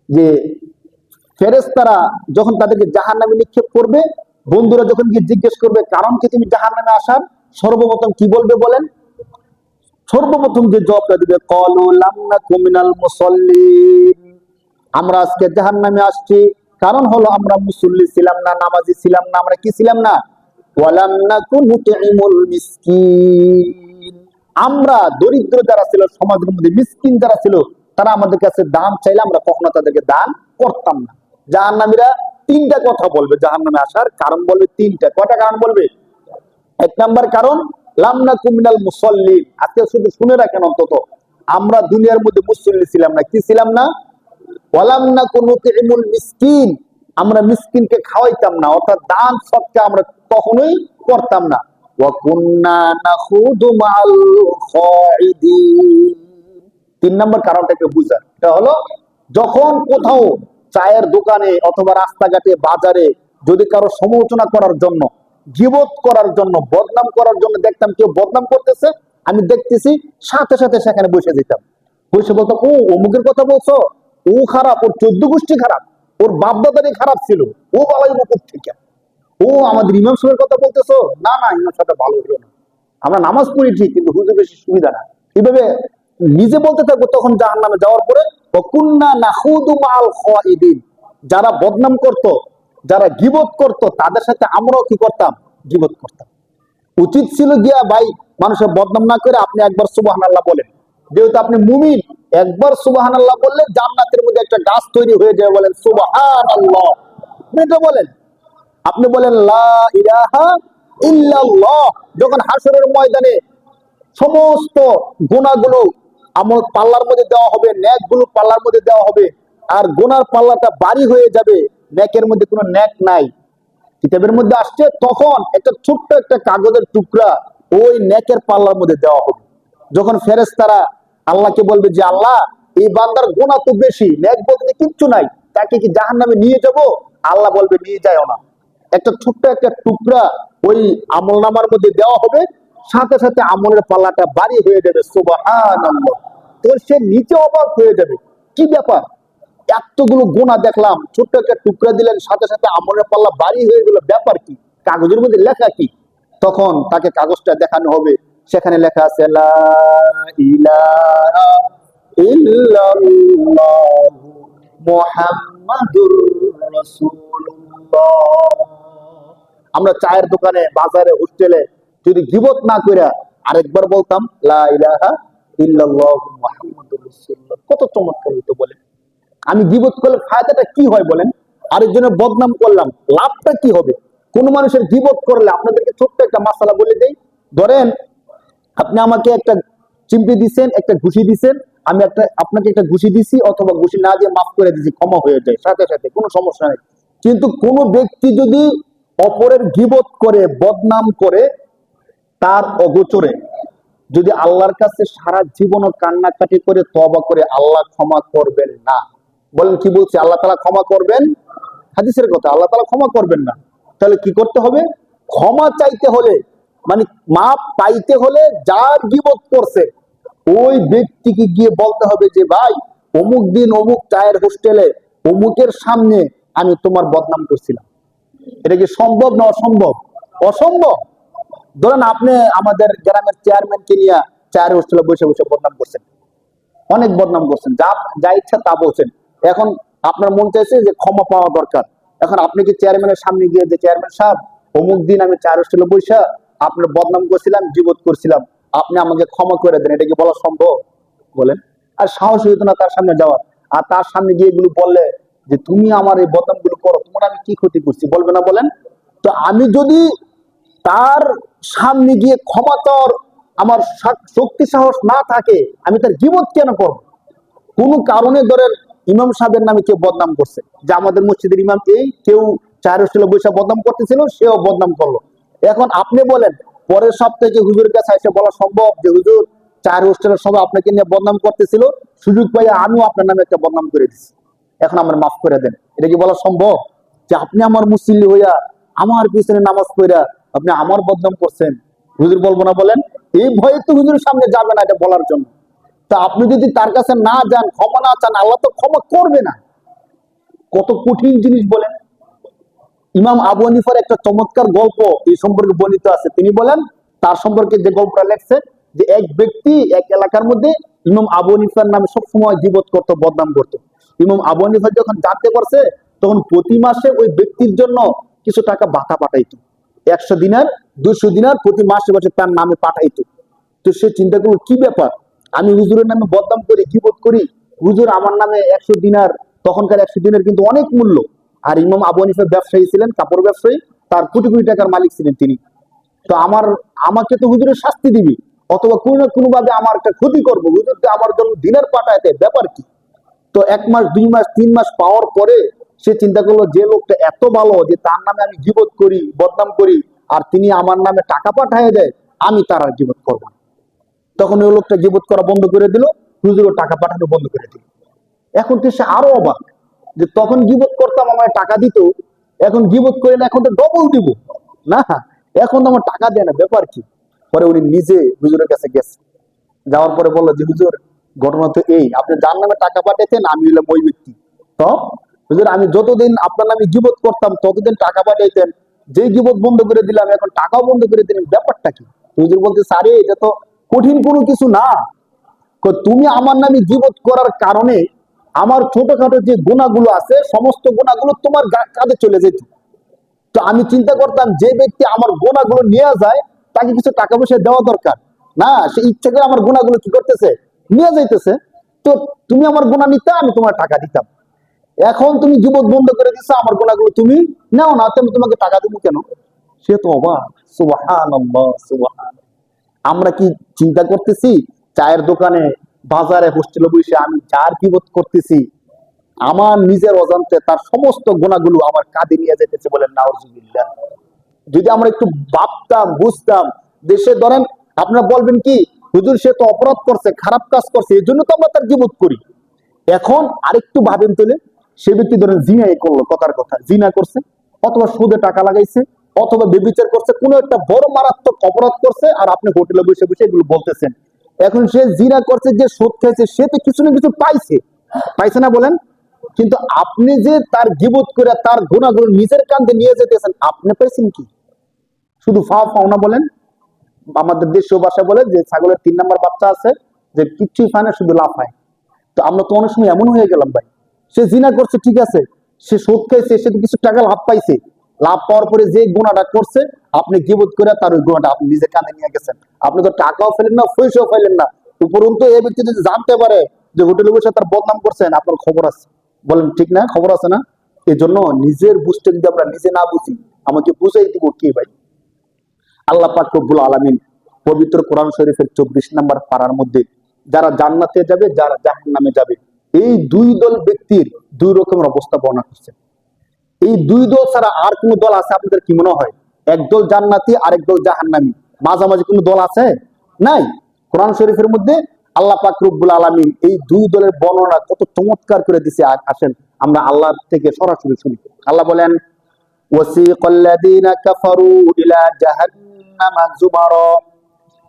যে ফেরেশতারা যখন তাদেরকে জাহান্নামে নিক্ষেপ করবে, বন্ধুরা যখন গিয়ে জিজ্ঞেস করবে কারণ কি তুমি জাহান্নামে আসার, সর্বপ্রথম কি বলবে বলেন? সর্বপ্রথম যে জবাবটা দিবে, ক্বালু লাম নাকু মিনাল মুসাল্লিন, আমরা আজকে জাহান্নামে আসছি, কারণ হলো আমরা মুসল্লি ছিলাম না, নামাজি ছিলাম না। আমরা কি ছিলাম না? ওয়ালাম নাকু নুতঈমুল মিসকিন, আমরা দরিদ্র যারা ছিল সমাজের মধ্যে, মিসকিন যারা ছিল, তারা আমাদের কাছে দান চাইলে আমরা কখনো তাদেরকে দান করতাম না। জাহান্নামীরা তিনটা কথা বলবে, জাহান্নামে আসার কারণ বলবে তিনটা। কয়টা কারণ বলবে? এক নাম্বার কারণ, লাম নাকু মিনাল মুসাল্লিন। আজকে শুধু শুনে রাখেন, অন্তত আমরা দুনিয়ার মধ্যে মুসল্লি ছিলাম না। কি ছিলাম না? ওয়ালাম নাকু নুতঈমুল মিসকিন, আমরা মিসকিনকে খাওয়াইতাম না, অর্থাৎ দান সদকা আমরা কখনোই করতাম না। ওয়া কুননা নাখুদু মাআল খাইদিন। তিন নম্বর কারণটাকে বুঝা, এটা হলো যখন কোথাও চায়ের দোকানে অথবা রাস্তাঘাটে বাজারে যদি কারো সমালোচনা করার জন্য, গীবত করার জন্য, বদনাম করার জন্য দেখতাম কেউ বদনাম করতেছে, আমি দেখতেছি, সাথে সাথে সেখানে বসে যেতাম। বসে বলতাম, ও অমুকের কথা বলছো, ও খারাপ, ওর 14 গোষ্ঠী খারাপ, ওর বাপদাদারই খারাপ ছিল, ও বালাই মুকুট থেকে। ও আমাদের ইমাম সাহেবের কথা বলতেছো, না না ইমাম সাহেবটা ভালো হলো না, আমরা নামাজ পড়ি ঠিক, কিন্তু হুজুর বেশি সুবিধা না। এইভাবে নিজে বলতে থাকবো। তখন জাহান্নামে যাওয়ার পরে কুন্না নাখুদু মাআল খাইদিন, যারা বদনাম করত, যারা গীবত করত, তাদের সাথে আমরাও কি করতাম? গীবত করতাম। উচিত ছিল গিয়া ভাই, মানুষের বদনাম না করে আপনি একবার সুবহানাল্লাহ বলেন। যেহেতু আপনি মুমিন, একবার সুবহানাল্লাহ বললে জান্নাতের মধ্যে একটা গাছ তৈরি হয়ে যায়। বলেন সুবহানাল্লাহ, আপনি এটা বলেন। আপনি বলেন লা ইলাহা ইল্লাল্লাহ। যখন হাসরের ময়দানে সমস্ত গুনাহগুলো আমল পাল্লার মধ্যে দেওয়া হবে, নেকগুলো পাল্লার মধ্যে দেওয়া হবে, আর গুনার পাল্লাটা ভারী হয়ে যাবে, নেকের মধ্যে কোনো নেক নাই, কিতাবের মধ্যে আসছে, তখন একটা ছোট্ট একটা কাগজের টুকরা ওই নেকের পাল্লার মধ্যে দেওয়া হবে। যখন ফেরেশতারা আল্লাহকে বলবে যে আল্লাহ, এই বান্দার গুনাহ তো বেশি, নেক বলতে কিচ্ছু নাই, তাকে কি জাহান্নামে নিয়ে যাব? আল্লাহ বলবে নিয়ে যাও না। একটা ছোট্ট একটা টুকরা ওই আমলনামার মধ্যে দেওয়া হবে, সাথে সাথে আমলের পাল্লাটা ভারী হয়ে যাবে। সুবহানাল্লাহ। তো সে নিচে অবাক হয়ে যাবে, কি ব্যাপার, এতগুলো গুনাহ দেখলাম, ছোট্ট একটা টুকরা দিলেন, সাথে সাথে আমলের পাল্লা ভারী হয়ে গেল, ব্যাপার কি? কাগজের মধ্যে লেখা কি? তখন তাকে কাগজটা দেখানো হবে, সেখানে লেখা আছে লা ইলাহা ইল্লাল্লাহ মুহাম্মাদুর রাসূলুল্লাহ। আমরা চায়ের দোকানে, বাজারে, হোস্টেলে যদি গীবত না কইরা আরেকবার বলতাম লা ইলাহা ইল্লাল্লাহ মুহাম্মাদুর রাসূলুল্লাহ, কত চমৎকার হতো বলেন। আমি গীবত করলে ফায়দাটা কি হয় বলেন? আরেকজনের বদনাম করলাম, লাভটা কি হবে? কোন মানুষের গীবত করলে, আপনাদেরকে ছোট্ট একটা মাসালা বলে দেই। ধরেন আপনি আমাকে একটা চিমটি দিচ্ছেন, একটা ঘুষি দিচ্ছেন, আমি আপনাকে একটা ঘুষি দিছি, অথবা ঘুষি না দিয়ে মাফ করে দিছি, ক্ষমা হয়ে যায় সাথে সাথে, কোনো সমস্যা নেই। কিন্তু কোন ব্যক্তি যদি অপরের গীবত করে, বদনাম করে, তার অগোচরে যদি আল্লাহর কাছে সারা জীবন কান্নাকাটি করে তওবা করে, আল্লাহ ক্ষমা করবেন না। বলেন কি বলছি? আল্লাহ তাআলা ক্ষমা করবেন? হাদিসের কথা, আল্লাহ তাআলা ক্ষমা করবেন না। তাহলে কি করতে হবে? ক্ষমা চাইতে হলে, মানে মাপ পাইতে হলে, যার গীবত করছে ওই ব্যক্তিকে গিয়ে বলতে হবে যে ভাই, অমুক দিন অমুক চায়ের হোস্টেলে অমুকের সামনে আমি তোমার বদনাম করছিলাম। এটা কি সম্ভব না অসম্ভব? অসম্ভব। ধরেন আপনি আমাদের গ্রামের চেয়ারম্যানকে নিয়ে চায়ের হোস্টেলে বসে বসে বদনাম করছেন, অনেক বদনাম করছেন, যা যা ইচ্ছা তা বলছেন। এখন আপনার মন চাইছে যে ক্ষমা পাওয়া দরকার। এখন আপনি কি চেয়ারম্যানের সামনে গিয়ে যে চেয়ারম্যান সাহেব, অমুক দিন আমি চায়ের হোস্টেলে বসে আপনার বদনাম করছিলাম, জীবত করছিলাম, আপনি আমাকে ক্ষমা করে দেন, এটা কি বলা সম্ভব? বলেন। আর সাহস হইতো না তার সামনে যাওয়ার। আর তার সামনে গিয়ে এগুলো বললে যে তুমি আমার এই বদনাম গুলো করো, তোমার আমি কি ক্ষতি করছি, বলবে না? বলেন। তো আমি যদি তার সামনে গিয়ে ক্ষমা চাওয়ার আমার শক্তি সাহস না থাকে, আমি তার গীবত কেন করব? কোন কারণে ধরেন ইমাম সাহেবের নামে কেউ বদনাম করছে, যে আমাদের মসজিদের ইমাম এই, কেউ চায়ের হোস্টেলে বৈশা বদনাম করতেছিল, সেও বদনাম করলো। এখন আপনি বলেন, পরের সপ্তাহে হুজুরের কাছে এসে বলা সম্ভব যে হুজুর, চায়ের হোস্টেলের সবাই আপনাকে নিয়ে বদনাম করতেছিল, সুযোগ পাইয়া আমিও আপনার নামে একটা বদনাম করে দিচ্ছি, এখন আমার মাফ করে দেন? এটা কি বলা সম্ভব? যে আপনি আমার মুসল্লি হইয়া আমার পিছনে নামাজ পড়া আপনি আমার বদনাম করছেন, হুজুর বলবো না? বলেন। এই ভয়ে তো হুজুরের সামনে যাবে না এটা বলার জন্য। তা আপনি যদি তার কাছে না যান, ক্ষমা না চান, আল্লাহ তো ক্ষমা করবে না। কত কঠিন জিনিস বলেন। ইমাম আবু হানিফার একটা চমৎকার গল্প এই সম্পর্কে বর্ণিত আছে। তিনি বলেন, তার সম্পর্কে যে গল্পটা লেখছে, যে এক ব্যক্তি এক এলাকার মধ্যে ইমাম আবু হানিফার নামে সবসময় গীবত করতো, বদনাম করতো। ইমাম আবু হানিফা যখন জানতে পারছে, তখন প্রতি মাসে ওই ব্যক্তির জন্য কিছু টাকা ভাতা পাঠাইতো। 100 দিনার 200 দিনার প্রতি মাসে মাসে তার নামে পাঠাইতো। তো সে চিন্তা করলো কি ব্যাপার, আমি হুজুরের নামে বদনাম করি, কিবত করি, হুজুর আমার নামে 100 দিনার, তখনকার 100 দিনের কিন্তু অনেক মূল্য। আর ইমাম আবু হানিফা ব্যবসায়ী ছিলেন, কাপড় ব্যবসায়ী, তার কোটি কোটি টাকার মালিক ছিলেন তিনি। তো আমাকে তো হুজুরের শাস্তি দিবি, অথবা কোনো না কোনো ভাবে আমার একটা ক্ষতি করবো, হুজুর তো আমার জন্য দিনের পাঠাইতে, ব্যাপার কি? তো 1 মাস 2 মাস 3 মাস পাওয়ার পরে সে চিন্তা করলো যে লোকটা এত ভালো, যে তার নামে আমি গীবত করি, বদনাম করি, আর তিনি আমার নামে টাকা পাঠায় দেয়, আমি তার আর গীবত করবো না। তখন ওই লোকটা গীবত করা বন্ধ করে দিল, হুজুরও টাকা পাঠানো বন্ধ করে দিল। এখন তো সে আরো অবাক, যে তখন গীবত করতাম আমায় টাকা দিত, এখন গীবত করে না, এখন তো ডবল দিব না, এখন তো আমার টাকা দেয় না, ব্যাপার কি? পরে উনি নিজে হুজুরের কাছে গেছে, যাওয়ার পরে বললো যে হুজুর, ঘটনা তো এই, আপনি যার নামে টাকা পাঠাইতেন আমি হলাম ওই ব্যক্তি। তো হুজুর, আমি যতদিন আপনার নামে গীবত করতাম ততদিন টাকা পাঠাইতেন, যে গীবত বন্ধ করে দিলাম এখন টাকাও বন্ধ করে দিলেন, ব্যাপারটা কি? হুজুর বলতে, আরে এটা তো কঠিন কোনো কিছু না, তুমি আমার নামে গীবত করার কারণে আমার ছোটখাটো যে গুণাগুলো আছে সমস্ত গুণাগুলো তোমার কাঁধে চলে যেত। তো আমি চিন্তা করতাম যে ব্যক্তি আমার গোনাগুলো নিয়ে যায় তাকে কিছু টাকা পয়সা দেওয়া দরকার, না সে ইচ্ছা করে আমার গোনাগুলো কি করতেছে, নিয়ে যাইতেছে। তো তুমি আমার গোনা নিতে, আমি তোমার টাকা দিতাম, এখন তুমি যুবক বন্ধ করে দিচ্ছ, আমার গোনাগুলো তুমি নাও না, তুমি তোমাকে টাকা দেবো কেন? সে তো অবাক, সুবহানাল্লাহ সুবহানাল্লাহ। আমরা কি চিন্তা করতেছি চায়ের দোকানে, বাজারে, হোস্টেলে বসে আমি যার কিবত করতেছি, আমার নিজের অজান্তে তার সমস্ত গুণাগুলো আমার কাঁধে নিয়ে যেতেছে, বলেন নাউজুবিল্লাহ। যদি আমরা একটু ভাবতাম, বুঝতাম, দেশে ধরেন আপনারা বলবেন কি, হুজুর সে তো অপরাধ করছে, খারাপ কাজ করছে, এই জন্য তো আমরা তার গীবত করি। এখন আরেকটু ভাবেন তাহলে, সে ব্যক্তি ধরেন জিনাই করলো, কথার কথা জিনা করছে, অথবা সুদে টাকা লাগাইছে, অথবা বেবিচার করছে, কোনো একটা বড় মারাত্মক অপরাধ করছে, আর আপনি হোটেলে বসে বসে এগুলো বলতেছেন। এখন সে জিনা করছে, যে সুদ খেয়েছে, সে তো কিছু না কিছু পাইছে, পাইছে না বলেন? কিন্তু আপনি যে তার গীবত করে তার গুণাগুলো নিজের কাঁধে নিয়ে যেতেছেন, আপনি পাইছেন কি? শুধু ফাও ফাও না বলেন। আমাদের দেশীয় ভাষা বলে যে ছাগলের 3 নাম্বার বাচ্চা আছে, যে কিচ্ছুই পায় না, শুধু লাফায়। তো আমরা তো অনেক সময় এমন হয়ে গেলাম ভাই, সে জিনা করছে ঠিক আছে, সে সুদ খাইছে, সে তো কিছু টাকা লাভ পাইছে, লাভ পাওয়ার পরে যে গুণাটা করছে, আপনি গীবত করে তার ওই গুণাটা আপনি নিজের কাঁধে নিয়ে গেছেন। আপনি তো টাকাও ফেলেন না, পয়সাও ফেলেন না, উপরন্তু এই ব্যক্তি যদি জানতে পারে যে হোটেলে বসে তার বদনাম করছেন, আপনার খবর আছে, বলেন ঠিক না? খবর আছে না? এই জন্য নিজের বুঝতে যদি আমরা নিজে না বুঝি, আমাকে বুঝাই দিব কি ভাই? আল্লাহ পাক রব্বুল আলামিন পবিত্র কোরআন শরীফের 24 নম্বর পারার মধ্যে যারা জান্নাতে যাবে, যারা জাহান্নামে যাবে, এই দুই দল ব্যক্তির দুই রকমের অবস্থা বর্ণনা করছে। এই দুই দল ছাড়া আর কোন দল আছে আপনাদের কি মনে হয়? একদল জান্নাতি, আরেক দল জাহান্নামী, মাঝামাঝি কোন দল আছে? নাই। কোরআন শরীফের মধ্যে আল্লাহ পাক রব্বুল আলামিন এই দুই দলের বর্ণনা কত চমৎকার করে দিছে। আসেন আমরা আল্লাহ থেকে সরাসরি শুনি। আল্লাহ বলেন, وسيق الذين كفروا إلى جهنم زمرا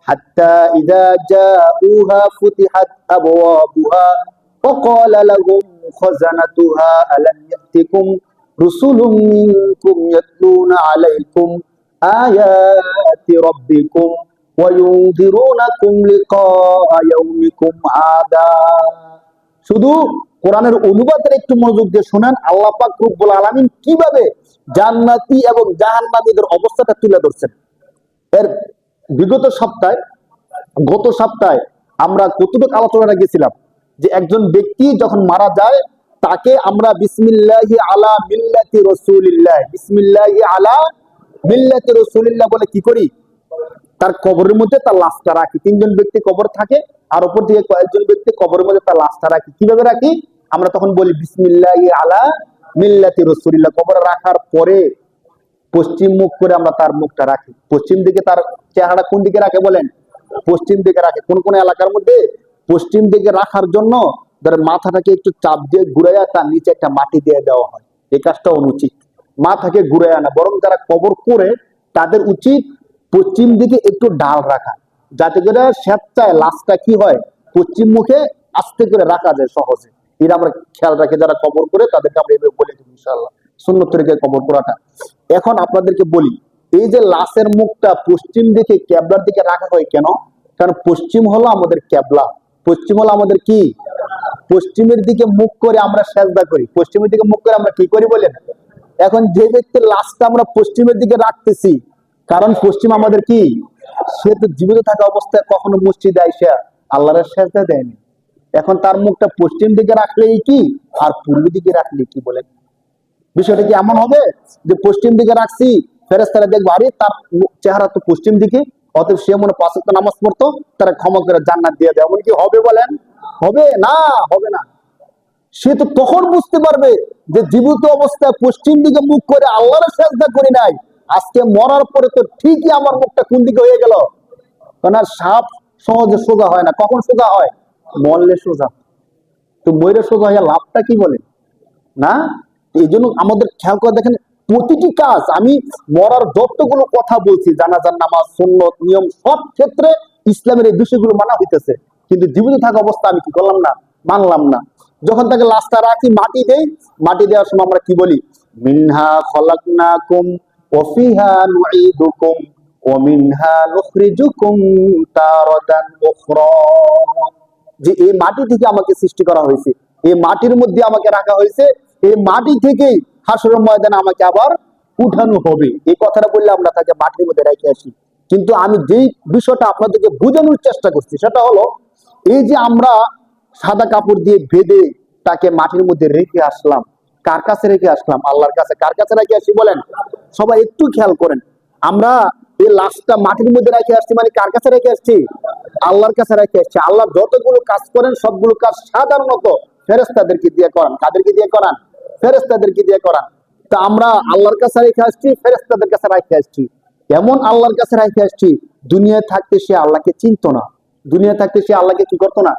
حتى إذا جاءوها فتحت أبوابها وقال لهم خزنتها ألم يأتكم رسل منكم يتلون عليكم آيات ربكم وينذرونكم لقاء يومكم هذا। শুধু কোরআনের অনুবাদের একটু মনোযোগ দিয়ে শুনেন, আল্লাহ পাক রব্বুল আলামিন কিভাবে জান্নাতি এবং জাহান্নামীদের অবস্থাটা তুলে ধরছেন। এর বিগত সপ্তাহে, গত সপ্তাহে আমরা কতটুকু আলোচনা গেছিলাম যে একজন ব্যক্তি যখন মারা যায়, তাকে আমরা বিসমিল্লাহি আলা মিল্লাতি রাসূলিল্লাহ, বিসমিল্লাহি আলা মিল্লাতি রাসূলিল্লাহ বলে কি করি? তার কবরের মধ্যে তার লাশটা রাখি। 3 জন ব্যক্তি কবর থাকে, আর উপর থেকে কয়েকজন ব্যক্তি কবরের মধ্যে তার লাশটা রাখি। কিভাবে রাখি? আমরা তখন বলি বিসমিল্লাহি আলা মিল্লাতি রাসূলিল্লাহ। কবরে রাখার পরে পশ্চিম মুখ করে আমরা তার মুখটা রাখি। পশ্চিম দিকে তার চেহারা কোন দিকে রাখে বলেন? পশ্চিম দিকে রাখে। কোন কোন এলাকার মধ্যে পশ্চিম দিকে রাখার জন্য তার মাথাটাকে একটু চাপ দিয়ে ঘুরাইয়া তার নিচে একটা মাটি দিয়ে দেওয়া হয়। এই কাজটা অনুচিত। মাথাকে ঘুরাইয়া না, বরং যারা কবর করে তাদের উচিত পশ্চিম দিকে একটু ডাল রাখা, যাতে করে স্বেচ্ছায় লাশটা কি হয়, পশ্চিম মুখে আস্তে করে রাখা যায় সহজে। এটা আমরা খেয়াল রাখি, যারা কবর করে তাদেরকে আমরা এভাবে বলে দিই ইনশাআল্লাহ, সুন্নত তরিকায় কবর করাটা। এখন আপনাদেরকে বলি, এই যে লাশের মুখটা পশ্চিম দিকে ক্যাবলার দিকে রাখা হয় কেন? কারণ পশ্চিম হলো আমাদের ক্যাবলা, পশ্চিম হলো আমাদের কি? পশ্চিমের দিকে মুখ করে আমরা সেজদা করি, পশ্চিমের দিকে মুখ করে আমরা কি করি বলেন? এখন যে ব্যক্তির লাশটা আমরা পশ্চিমের দিকে রাখতেছি, কারণ পশ্চিম আমাদের কি, সে তো জীবিত থাকা অবস্থায় কখনো মসজিদে আইসা আল্লাহর সেজদা দেয়নি। এখন তার মুখটা পশ্চিম দিকে রাখলেই কি আর পূর্ব দিকে রাখলে কি, বলেন? বিষয়টা কি এমন হবে যে পশ্চিম দিকে রাখছি, ফেরেশতারা দেখবো আরে তার চেহারা তো পশ্চিম দিকে, অতএব সে মনে 5 ওয়াক্ত নামাজ পড়তো, তারা ক্ষমা করে জান্নাত দিয়ে দেয়, এমন কি হবে বলেন? হবে না, হবে না। সে তো তখন বুঝতে পারবে যে জীবিত অবস্থায় পশ্চিম দিকে মুখ করে আল্লাহর সেজদা করি নাই, আজকে মরার পরে তো ঠিকই আমার মুখটা কোন দিকে হয়ে গেল। কারণ আর সাপ সহজে সোজা হয় না, কখন সোজা হয়? মরলে সোজা। তো ময়ূরের সোজা হয়ে লাভটা কি বলে? না। এই জন্য আমাদের খেয়াল করে দেখেন, প্রতিটি কাজ আমি মরার যতগুলো কথা বলছি, জানাজার নামাজ, সুন্নত, নিয়ম, সব ক্ষেত্রে ইসলামের এই বিষয়গুলো মানা হইতেছে, কিন্তু জীবিত থাকা অবস্থা আমি কি করলাম না, মানলাম না। যখন তাকে লাশটা রাখি, মাটি দেই, মাটি দেওয়ার সময় আমরা কি বলি? মিনহা খলাকনাকুম ওয়া ফিহা নুঈদুকুম ওয়া মিনহা নুখরিজুকুম তারাতান উখরা। যে এই মাটি থেকে আমাকে সৃষ্টি করা হয়েছে, এই মাটির মধ্যে আমাকে রাখা হয়েছে, এই মাটি থেকেই হাসরের ময়দানে আমাকে আবার উঠানো হবে। এই কথাটা বললে আমরা তাকে মাটির মধ্যে রেখে আসি। কিন্তু আমি যেই বিষয়টা আপনাদেরকে বোঝানোর চেষ্টা করছি সেটা হলো, এই যে আমরা সাদা কাপড় দিয়ে বেঁধে তাকে মাটির মধ্যে রেখে আসলাম, কার কাছে রেখে আসলাম? আল্লাহর কাছে। কার কাছে রেখে আসি বলেন? সবাই একটু খেয়াল করেন। আমরা এই লাশটা মাটির মধ্যে রেখে আসছি, মানে কার কাছে রেখে আসছি? আল্লাহর কাছে রেখে আসছি। আল্লাহ যতগুলো কাজ করেন সবগুলো কাজ সাধারণত ফেরেশতাদেরকে দিয়ে করান। কাদেরকে দিয়ে করান? ফেরেশতাদেরকে দিয়ে করান। তা আমরা আল্লাহর কাছে রেখে আসছি, ফেরেশতাদের কাছে রেখে আসছি। এমন আল্লাহর কাছে রেখে আসছি, দুনিয়ায় থাকতে সে আল্লাহকে চিনতো না। দুনিয়া থাকতে সে আল্লাহকে কি করতো না?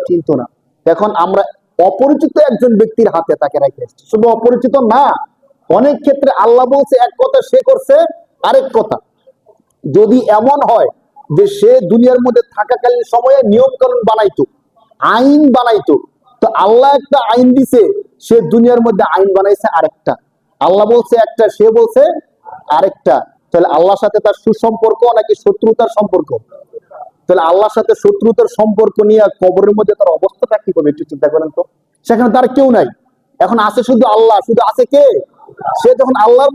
চিনতো না। এখন আমরা অপরিচিত একজন ব্যক্তির হাতে তাকে রেখে আসছি। শুধু অপরিচিত না, অনেক ক্ষেত্রে আল্লাহ বলছে এক কথা, সে করছে আরেক কথা। যদি এমন হয় যে সে দুনিয়ার মধ্যে থাকাকালীন সময়ে নিয়ম কানুন বানাইতো, আইন বানাইতো, তো আল্লাহ একটা আইন দিছে, সে দুনিয়ার মধ্যে আইন বানাইছে আরেকটা। আল্লাহ বলছে একটা, সে বলছে আরেকটা। তাহলে আল্লাহর সাথে তার সুসম্পর্ক নাকি শত্রুতার সম্পর্ক? তাহলে আল্লাহর সাথে শত্রুতার সম্পর্ক নিয়ে কবরের মধ্যে তার অবস্থাটা কি হবে একটু চিন্তা করেন তো। সেখানে তার কেউ নাই, এখন আছে শুধু আল্লাহ। শুধু আছে কে? সে যখন আল্লাহর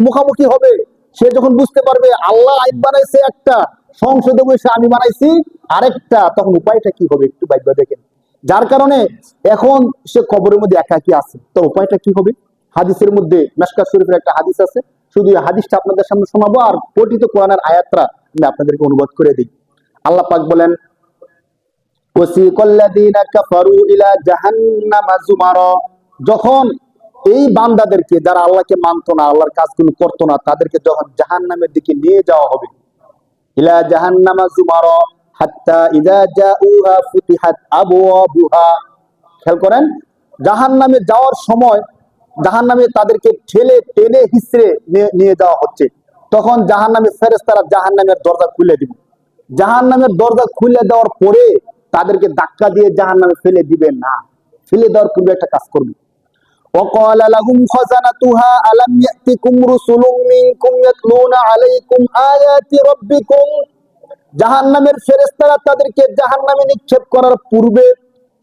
মুখামুখি হবে, সে যখন বুঝতে পারবে আল্লাহ আইন বানাইছে একটা, সংসদে বসে আমি বানাইছি আরেকটা, তখন উপায়টা কি হবে একটু ভাববে দেখেন। যার কারণে এখন সে কবরের মধ্যে একাকি আছে, তো উপায়টা কি হবে? হাদিসের মধ্যে মিশকাত শরীফের একটা হাদিস আছে, শুধু এই হাদিসটা আপনাদের সামনে শোনাবো আর পঠিত কোরআনের আয়াতটা আমি আপনাদেরকে অনুবাদ করে দিই। আল্লাহ পাক বলেন, ওয়াসিকাল্লাযীনা কাফারু ইলা জাহান্নামা যুমারা। যখন এই বান্দাদেরকে, যারা আল্লাহকে মানতো না, আল্লাহর কাজগুলো করতো না, তাদেরকে যখন জাহান্নামের দিকে নিয়ে যাওয়া হবে, ইলা জাহান্নামা যুমারা হাত্তা ইযা জাউহা ফুতিহাত আবওয়াবুহা। খেয়াল করেন, জাহান্নামে যাওয়ার সময় জাহান্নামে তাদেরকে ঠেলে টেনে হিসড়ে নিয়ে যাওয়া হচ্ছে। তখন জাহান্নামের ফেরেশতারা জাহান্নামের দরজা খুলে দিবে। জাহান্নামের দরজা খুলে দেওয়ার পরে তাদেরকে ধাক্কা দিয়ে জাহান্নামে ফেলে দিবে না, ফেলে দেওয়ার পূর্বে একটা কাজ করবে। وقال لهم خزنتها ألم يأتكم رسل منكم يتلون عليكم آيات ربكم। জাহান্নামের ফেরেশতারা তাদেরকে জাহান্নামে নিক্ষেপ করার পূর্বে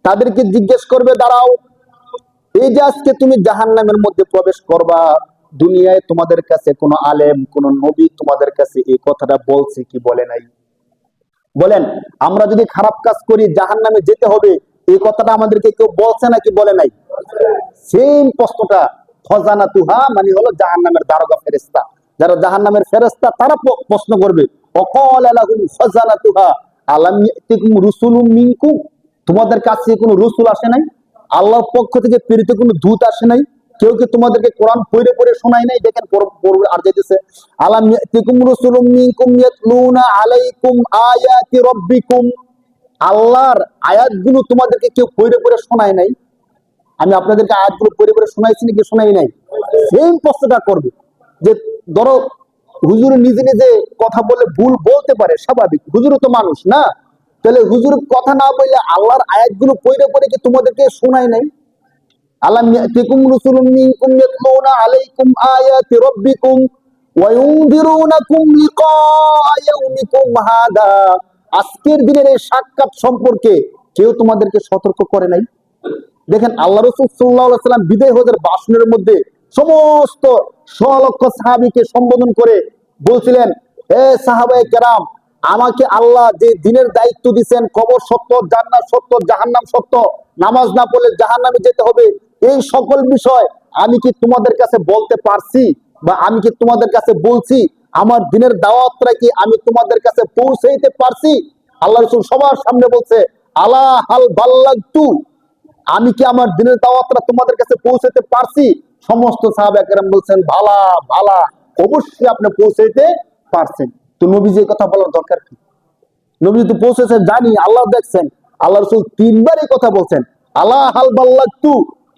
তাদেরকে জিজ্ঞেস করবে, দাঁড়াও, এই যে আজকে তুমি জাহান্নামের মধ্যে প্রবেশ করবা, দুনিয়ায় তোমাদের কাছে কোন আলেম, কোন নবী তোমাদের কাছে এই কথাটা বলছে কি বলে নাই? বলেন, আমরা যদি খারাপ কাজ করি জাহান্নামে যেতে হবে, এই কথাটা আমাদেরকে কেউ বলছে নাকি বলে নাই? সেম প্রশ্নটা, খজানাতুহা মানে হলো জাহান্নামের দারোগা ফেরেশতা, যারা জাহান্নামের ফেরেশতা, তারা প্রশ্ন করবে, ওয়াকালা লাহুম খজানাতুহা আলাম ইয়াতিকুম রুসুলুম মিনকুম। তোমাদের কাছে কোনো রসুল আসে নাই? আল্লাহর পক্ষ থেকে প্রেরিত কোনো দূত আসে নাই? কেউ কি তোমাদেরকে কোরআন পড়ে পড়ে শোনায় নাই? দেখেন আর যাইতেছে, আলাম ইয়াতিকুম রুসুলুম মিনকুম ইয়াতলুনা আলাইকুম আয়াতি রাব্বিকুম। আল্লাহর আয়াতগুলো তোমাদেরকে কেউ পড়ে পড়ে শোনায় নাই? আমি আপনাদেরকে আয়াতগুলো পড়ে পড়ে শোনাইছি নাকি শোনাই নাই? সেম প্রশ্নটা করবে। যে ধরো হুজুর নিজে নিজে কথা বলে ভুল বলতে পারে, স্বাভাবিক, হুজুরও তো মানুষ না। তাহলে হুজুর কথা না বললে আল্লাহর আয়াতগুলো পড়ে পড়ে কি তোমাদেরকে শোনাই নাই? আলাম ইয়াতিকুম রুসুলুম মিনকুম ইয়াতলুনা আলাইকুম আয়াতি রাব্বিকুম ওয়া ইউনযিরুনাকুম লিকা ইয়াউমিকুম হাদা। আজকের দিনের এই সাক্ষাৎ সম্পর্কে কেউ তোমাদেরকে সতর্ক করে নাই? দেখেন, আল্লাহ রাসূল সাল্লাল্লাহু আলাইহি ওয়াসাল্লাম বিদায় হজের ভাষণের মধ্যে সমস্ত 100 লক্ষ সাহাবীকে সম্বোধন করে বলছিলেন, এ সাহাবায়ে কেরাম, আমাকে আল্লাহ যে দিনের দায়িত্ব দিয়েছেন, কবর সত্য, জান্নাত সত্য, জাহান্নাম সত্য, নামাজ না পড়লে জাহান্নামে যেতে হবে, এই সকল বিষয় আমি কি তোমাদের কাছে বলতে পারছি? বা আমি কি তোমাদের কাছে বলছি? আমার দিনের দাওয়াতটা কি আমি তোমাদের কাছে পৌঁছাইতে পারছি? আল্লাহ রাসূল সবার সামনে বলছে, আলা হাল বাল্লাগতু, আমি কি আমার দিনের দাওয়াতটা তোমাদের কাছে পৌঁছাতে পারছি? সমস্ত সাহাবা কেরাম বলছেন, ভালা ভালা, অবশ্যই আপনি পৌঁছাইতে পারছেন। তো নবীজি এই কথা বলার দরকার কি? নবী তো পৌঁছেছে জানি, আল্লাহ দেখছেন। আল্লাহ রাসূল তিনবার এই কথা বলছেন, আলা হাল বাল্লাগতু,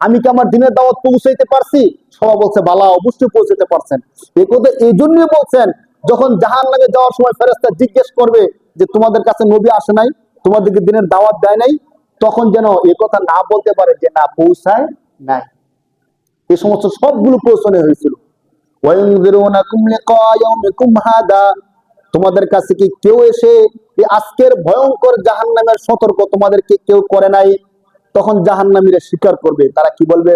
আমি কি আমার দিনের দাওয়াত পৌঁছাইতে পারছি? সবাই বলছে বালা, অবশ্যই পৌঁছাতে পারছেন। এই কথা এই জন্যই বলছেন, যখন জাহান্নামে যাওয়ার সময় ফেরেশতা জিজ্ঞেস করবে যে তোমাদের কাছে নবী আসে নাই, তোমাদেরকে দিনের দাওয়াত দেয় নাই, তখন যেন এই কথা না বলতে পারে যে না, পৌঁছায় নাই। এই সমস্ত সবগুলো পৌঁছানো হয়েছিল। ওয়ায়ুনযিরুনাকুম লিকা ইয়াউমিকুম হাদা, তোমাদের কাছে কি কেউ এসে এই আজকের ভয়ঙ্কর জাহান্নামের সতর্ক তোমাদেরকে কেউ করে নাই? তখন জাহান্নামীরা স্বীকার করবে, তারা কি বলবে?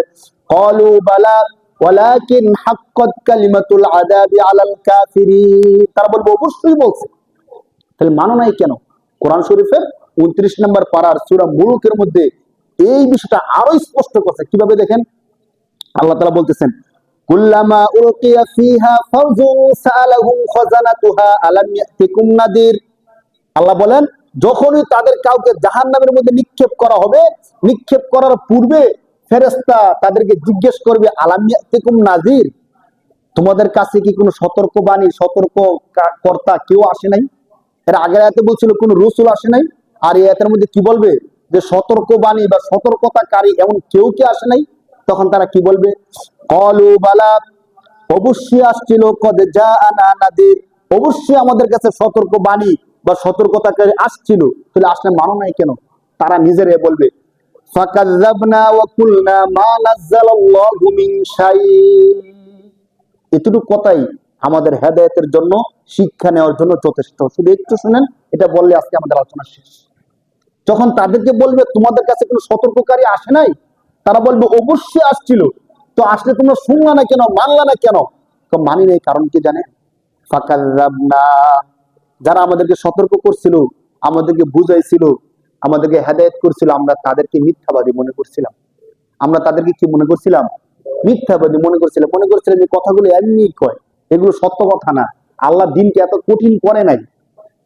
ক্বালু বালা ওয়ালাকিন হাক্কাত কালিমাতুল আযাবি আলাল কাফিরিন, তারা বলবে অবশ্যই বলছে। তাহলে মানো নাই কেন? কোরআন শরীফের 29 নম্বর পারার সূরা মুলুকের মধ্যে এই বিষয়টা আরো স্পষ্ট করছে। কিভাবে দেখেন, আল্লাহ তাআলা বলতেছেন, কুল্লামা উলকিয়া ফিহা ফাওজুন সাআলাহুম খাজানাতুহা আলাম ইয়াতিকুম নাদির। আল্লাহ বলেন, যখনই তাদের কাউকে জাহান্নামের মধ্যে নিক্ষেপ করা হবে, নিক্ষেপ করার পূর্বে ফেরেশতা তাদেরকে জিজ্ঞেস করবে, আলাম ইয়াতিকুম নাদির, তোমাদের কাছে কি কোনো সতর্কবাণী, সতর্ক কর্তা কেউ আসে নাই? এর আগের আয়াতে বলছিল কোন রাসূল আসে নাই, আর এই আয়াতের মধ্যে কি বলবে যে সতর্কবাণী বা সতর্কতাকারী এমন কেউ কি আসে নাই? তখন তারা কি বলবে? ক্বালু বালা, অবশ্যই আসছিল, কদ জাআনা নাদির, অবশ্যই আমাদের কাছে সতর্কবাণী বা সতর্কতাকারী আসছিল। তাহলে আসলে মানো নাই কেন? তারা নিজেরাই বলবে, ফাকাযাবনা ওয়া কুলনা মা নাযালাল্লাহু মিন শাই, এতটুকু কথাই আমাদের হেদায়েতের জন্য, শিক্ষা নেওয়ার জন্য যথেষ্ট। শুধু একটু শুনেন, এটা বললে আজকে আমাদের আলোচনা শেষ। যখন তাদেরকে বলবে তোমাদের কাছে কোনো সতর্ককারী আসে নাই, তারা বলবে অবশ্যই আসছিল, তো আসলে তোমরা শুনলা না কেন, মানলা না কেন? তো মানি নাই, কারণ কি জানেন? ফাকাযাবনা, যারা আমাদেরকে সতর্ক করছিল, আমাদেরকে বুঝাইছিল, আমাদেরকে হেদায়েত করছিল, আমরা তাদেরকে মিথ্যাবাদী মনে করছিলাম। আমরা তাদেরকে কি মনে করছিলাম? মিথ্যাবাদী মনে করছিলাম। মনে করছিলাম এই কথাগুলো এমনি কয়, এগুলো সত্য কথা না, আল্লাহ দিনকে এত কঠিন করে নাই।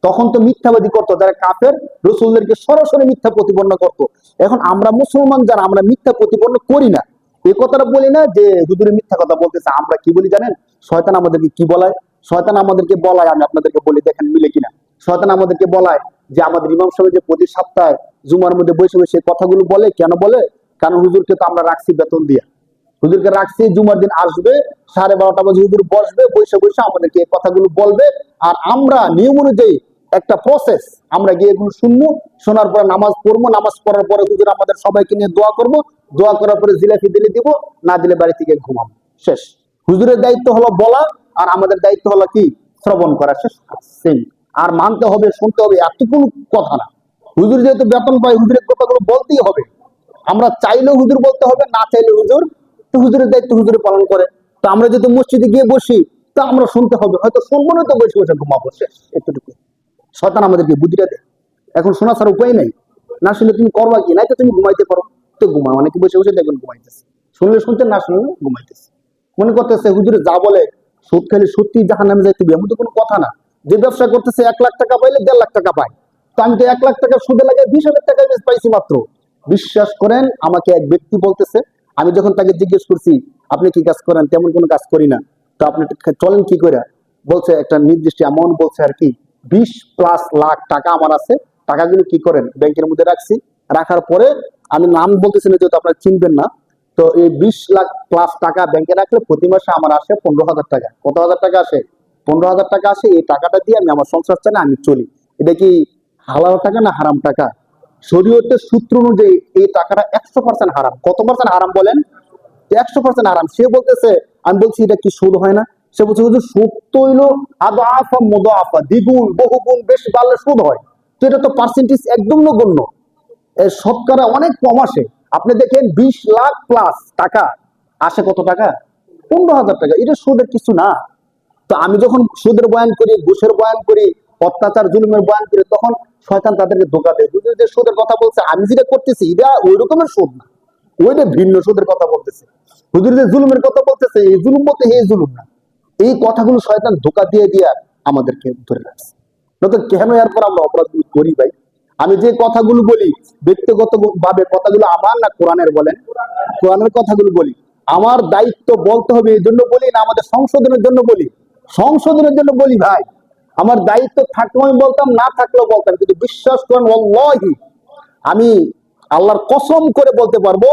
তখন তো মিথ্যাবাদী করতো যারা কাফের, রাসূলদেরকে সরাসরি মিথ্যা প্রতিপন্ন করতো। এখন আমরা মুসলমান যারা, আমরা মিথ্যা প্রতিপন্ন করি না, এই কথাটা বলি না যে হুজুরে মিথ্যা কথা বলতেছে। আমরা কি বলি জানেন? শয়তান আমাদেরকে কি বলায়? শয়তান আমাদেরকে বলায়, আমি আপনাদেরকে বলি, দেখেন মিলে কিনা। শয়তান আমাদেরকে বলায় যে আমাদের ইমাম সাহেব যে প্রতি সপ্তাহে জুমার মধ্যে বসে বসে কথাগুলো বলে, কেন বলে? কারণ হুজুরকে তো আমরা রাখছি বেতন দিয়া, হুজুরকে রাখছি, জুমার দিন আসবে, 12:30 বাজে হুজুর বসবে, বসে বসে আমাদেরকে এই কথাগুলো বলবে, আর আমরা নিয়ম অনুযায়ী একটা প্রসেস, আমরা গিয়ে এগুলো শুনবো, শোনার পরে নামাজ পড়বো, নামাজ পড়ার পরে হুজুর আমাদের সবাইকে নিয়ে দোয়া করবো, দোয়া করার পরে জিলাপি দিলে দিব, না দিলে বাড়ি থেকে ঘুমাবো, শেষ। হুজুরের দায়িত্ব হলো বলা, আর আমাদের দায়িত্ব হলো কি? শ্রবণ করা, শেষ। সেম। আর মানতে হবে, শুনতে হবে, এতটুকু কথা না। হুজুর যেহেতু বেতন পায়, হুজুরের কথাগুলো বলতেই হবে। আমরা চাইলেও হুজুর বলতে হবে, না চাইলে হুজুর, তো হুজুরের দায়িত্ব হুজুরে পালন করে। তো আমরা যদি মসজিদে গিয়ে বসি, তো আমরা শুনতে হবে, হয়তো শুনবো না, তো বসে বসে ঘুমাবো, শেষ। এতটুকু শয়তান আমাদেরকে বুদ্ধিটা দেয়। এখন শোনা ছাড়া উপায় নাই, না শুনলে তুমি করবা কি? নাই তো তুমি ঘুমাইতে পারো, তো ঘুমা, অনেকে বসে বসে দেখবেন ঘুমাইতেছে, শুনলে শুনতে, না শুনলে ঘুমাইতেছে। মনে করতেছে হুজুরে যা বলে সুদ খেলে সত্যি জাহান্নামে যাইতে হবে, এমন তো কোনো কথা না। যে ব্যবসা করতেছে 1 লাখ টাকা পাইলে 1.5 লাখ টাকা পায়, তো আমি তো 1 লাখ টাকা সুদে লাগে 20,000 টাকা পাইছি মাত্র। বিশ্বাস করেন, আমাকে এক ব্যক্তি বলতেছে, আমি যখন তাকে জিজ্ঞেস করছি আপনি কি কাজ করেন, তেমন কোনো কাজ করি না, তো আপনি চলেন কি করে? বলছে একটা নির্দিষ্ট অ্যামাউন্ট বলছে আর কি, 20+ লাখ টাকা আমার আছে, টাকাগুলো কি করেন? ব্যাংকের মধ্যে রাখছি, রাখার পরে আমি নাম বলতেছি না যেহেতু আপনারা চিনবেন না, তো এই 20 লাখ+ টাকা ব্যাংকে রাখলে প্রতি মাসে আমার আসে 15,000 টাকা। কত হাজার টাকা আসে? 15,000 টাকা আসে। এই টাকাটা দিয়ে আমি আমার সংসার চালাই, আমি চলি। এটা কি হালাল টাকা না হারাম টাকা? শরীয়তের সূত্র অনুযায়ী এই টাকাটা 100% হারাম। কত পার্সেন্ট হারাম বলেন? 100% হারাম। সে বলতেছে, আমি বলছি এটা কি সুদ হয় না? সে বলছে হুজুর সুদ তো হইলো আদআফা মুদাআফা, দ্বিগুণ বহুগুণ বেশি বাড়লে সুদ হয়, তো এটা তো পার্সেন্টেজ একদম নগণ্য, এর শতকরা অনেক কম আসে। আপনি দেখেন 20 লাখ+ টাকা আসে কত টাকা? 15,000 টাকা। এটা সুদের কিছু না। তো আমি যখন সুদের বয়ান করি, ঘুষের বয়ান করি, অত্যাচার জুলুমের বয়ান করি, তখন শয়তান তাদেরকে ধোঁকা দেয়। হুজুর যে সুদের কথা বলছে, আমি যেটা করতেছি এটা ওই রকমের সুদ না, ওইটা ভিন্ন সুদের কথা বলতেছে। হুজুর যে জুলুমের কথা বলতেছে, এই জুলুম বলতে এই জুলুম না। এই কথাগুলো শয়তান ধোঁকা দিয়ে দিয়ে আমাদেরকে ধরে রাখছে। নয়তো কেন এরপর আমরা অপরাধগুলো করি ভাই? আমি যে কথাগুলো বলি ব্যক্তিগত ভাবে কথাগুলো আমার না কোরআনের বলেন? কোরআনের কথাগুলো বলি। আমার দায়িত্ব বলতে হবে এই জন্য বলি না আমাদের সংশোধনের জন্য বলি? সংশোধনের জন্য বলি ভাই। আমার দায়িত্ব থাকলেও আমি বলতাম, না থাকলেও বলতাম, কিন্তু বিশ্বাস করেন ওয়াল্লাহি আমি আল্লাহর কসম করে বলতে পারবো,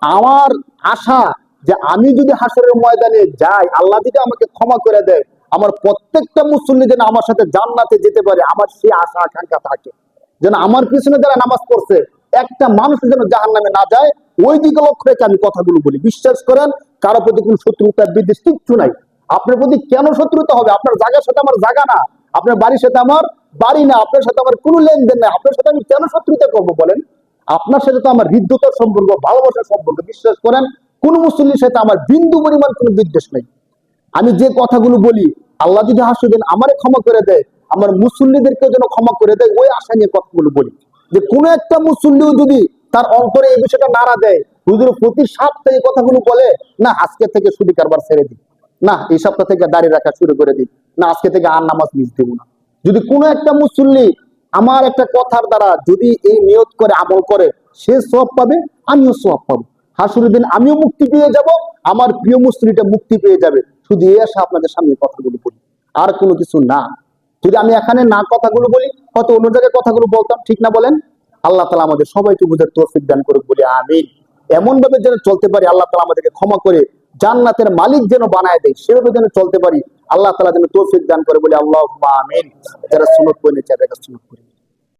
আমার আশা যে আমি যদি হাসরের ময়দানে যাই, আল্লাহ যদি আমাকে ক্ষমা করে দেয়, আমার প্রত্যেকটা মুসল্লি যেন আমার সাথে জান্নাতে যেতে পারে, আমার সেই আশা আকাঙ্ক্ষা থাকে। যেন আমার পিছনে যারা নামাজ পড়ছে একটা মানুষ যেন জাহান্নামে না যায়, ওই দিকে লক্ষ্য রেখে আমি কথাগুলো বলি। বিশ্বাস করেন, কারো প্রতি কোনো শত্রুতা বিদ্বেষ কিচ্ছু নাই। আপনার প্রতি কেন শত্রুতা হবে? আপনার জায়গার সাথে আমার জায়গা না, আপনার বাড়ির সাথে আমার বাড়ি না, আপনার সাথে আমার কোনো লেনদেন নাই। আপনার সাথে আমি কেন শত্রুতা করবো বলেন? আপনার সাথে তো আমার হৃদ্যতার সম্পর্ক, ভালোবাসার সম্পর্ক। বিশ্বাস করেন, কোন মুসল্লির সাথে আমার বিন্দু পরিমাণ কোনো বিদ্বেষ নেই। আমি যে কথাগুলো বলি, আল্লাহ যদি হাসুদেন আমারে ক্ষমা করে দেয়, আমার মুসল্লিদেরকে যেন ক্ষমা করে দেয়, ওই আশা নিয়ে কথাগুলো বলি। যে কোনো একটা মুসল্লিও যদি তার অন্তরে এই বিষয়টা নাড়া দেয়, হুজুর প্রতি সপ্তাহে কথাগুলো বলে, না আজকে থেকে সুদি কারবার ছেড়ে দিই, না এই সপ্তাহ থেকে দাঁড়িয়ে রাখা শুরু করে দিই, না আজকে থেকে আর নামাজ মিস দেব না। যদি কোনো একটা মুসল্লি আমার একটা কথার দ্বারা যদি এই নিয়ত করে আমল করে, সে সওয়াব পাবে, আমিও সওয়াব পাবো। হাসুরের দিন আমিও মুক্তি পেয়ে যাব, আমার প্রিয় মুসলিমটা মুক্তি পেয়ে যাবে। শুধু এই আশা আপনাদের সামনে কথাগুলো বলি, আর কোনো কিছু না। যদি আমি এখানে না কথাগুলো বলি, হয়তো অন্য জায়গায় কথাগুলো বলতাম, ঠিক না বলেন? আল্লাহ তাআলা আমাদের সবাইকে বুঝার তৌফিক দান করুক বলে আমিন। এমন ভাবে যেন চলতে পারি, আল্লাহ তাআলা আমাদেরকে ক্ষমা করে জান্নাতের মালিক যেন বানায় দেয়, সেভাবে যেন চলতে পারি, আল্লাহ তাআলা যেন তৌফিক দান করে বলে আল্লাহুম্মা আমিন। যারা সুন্নাত পড়ে, যারা সুন্নাত পড়ে।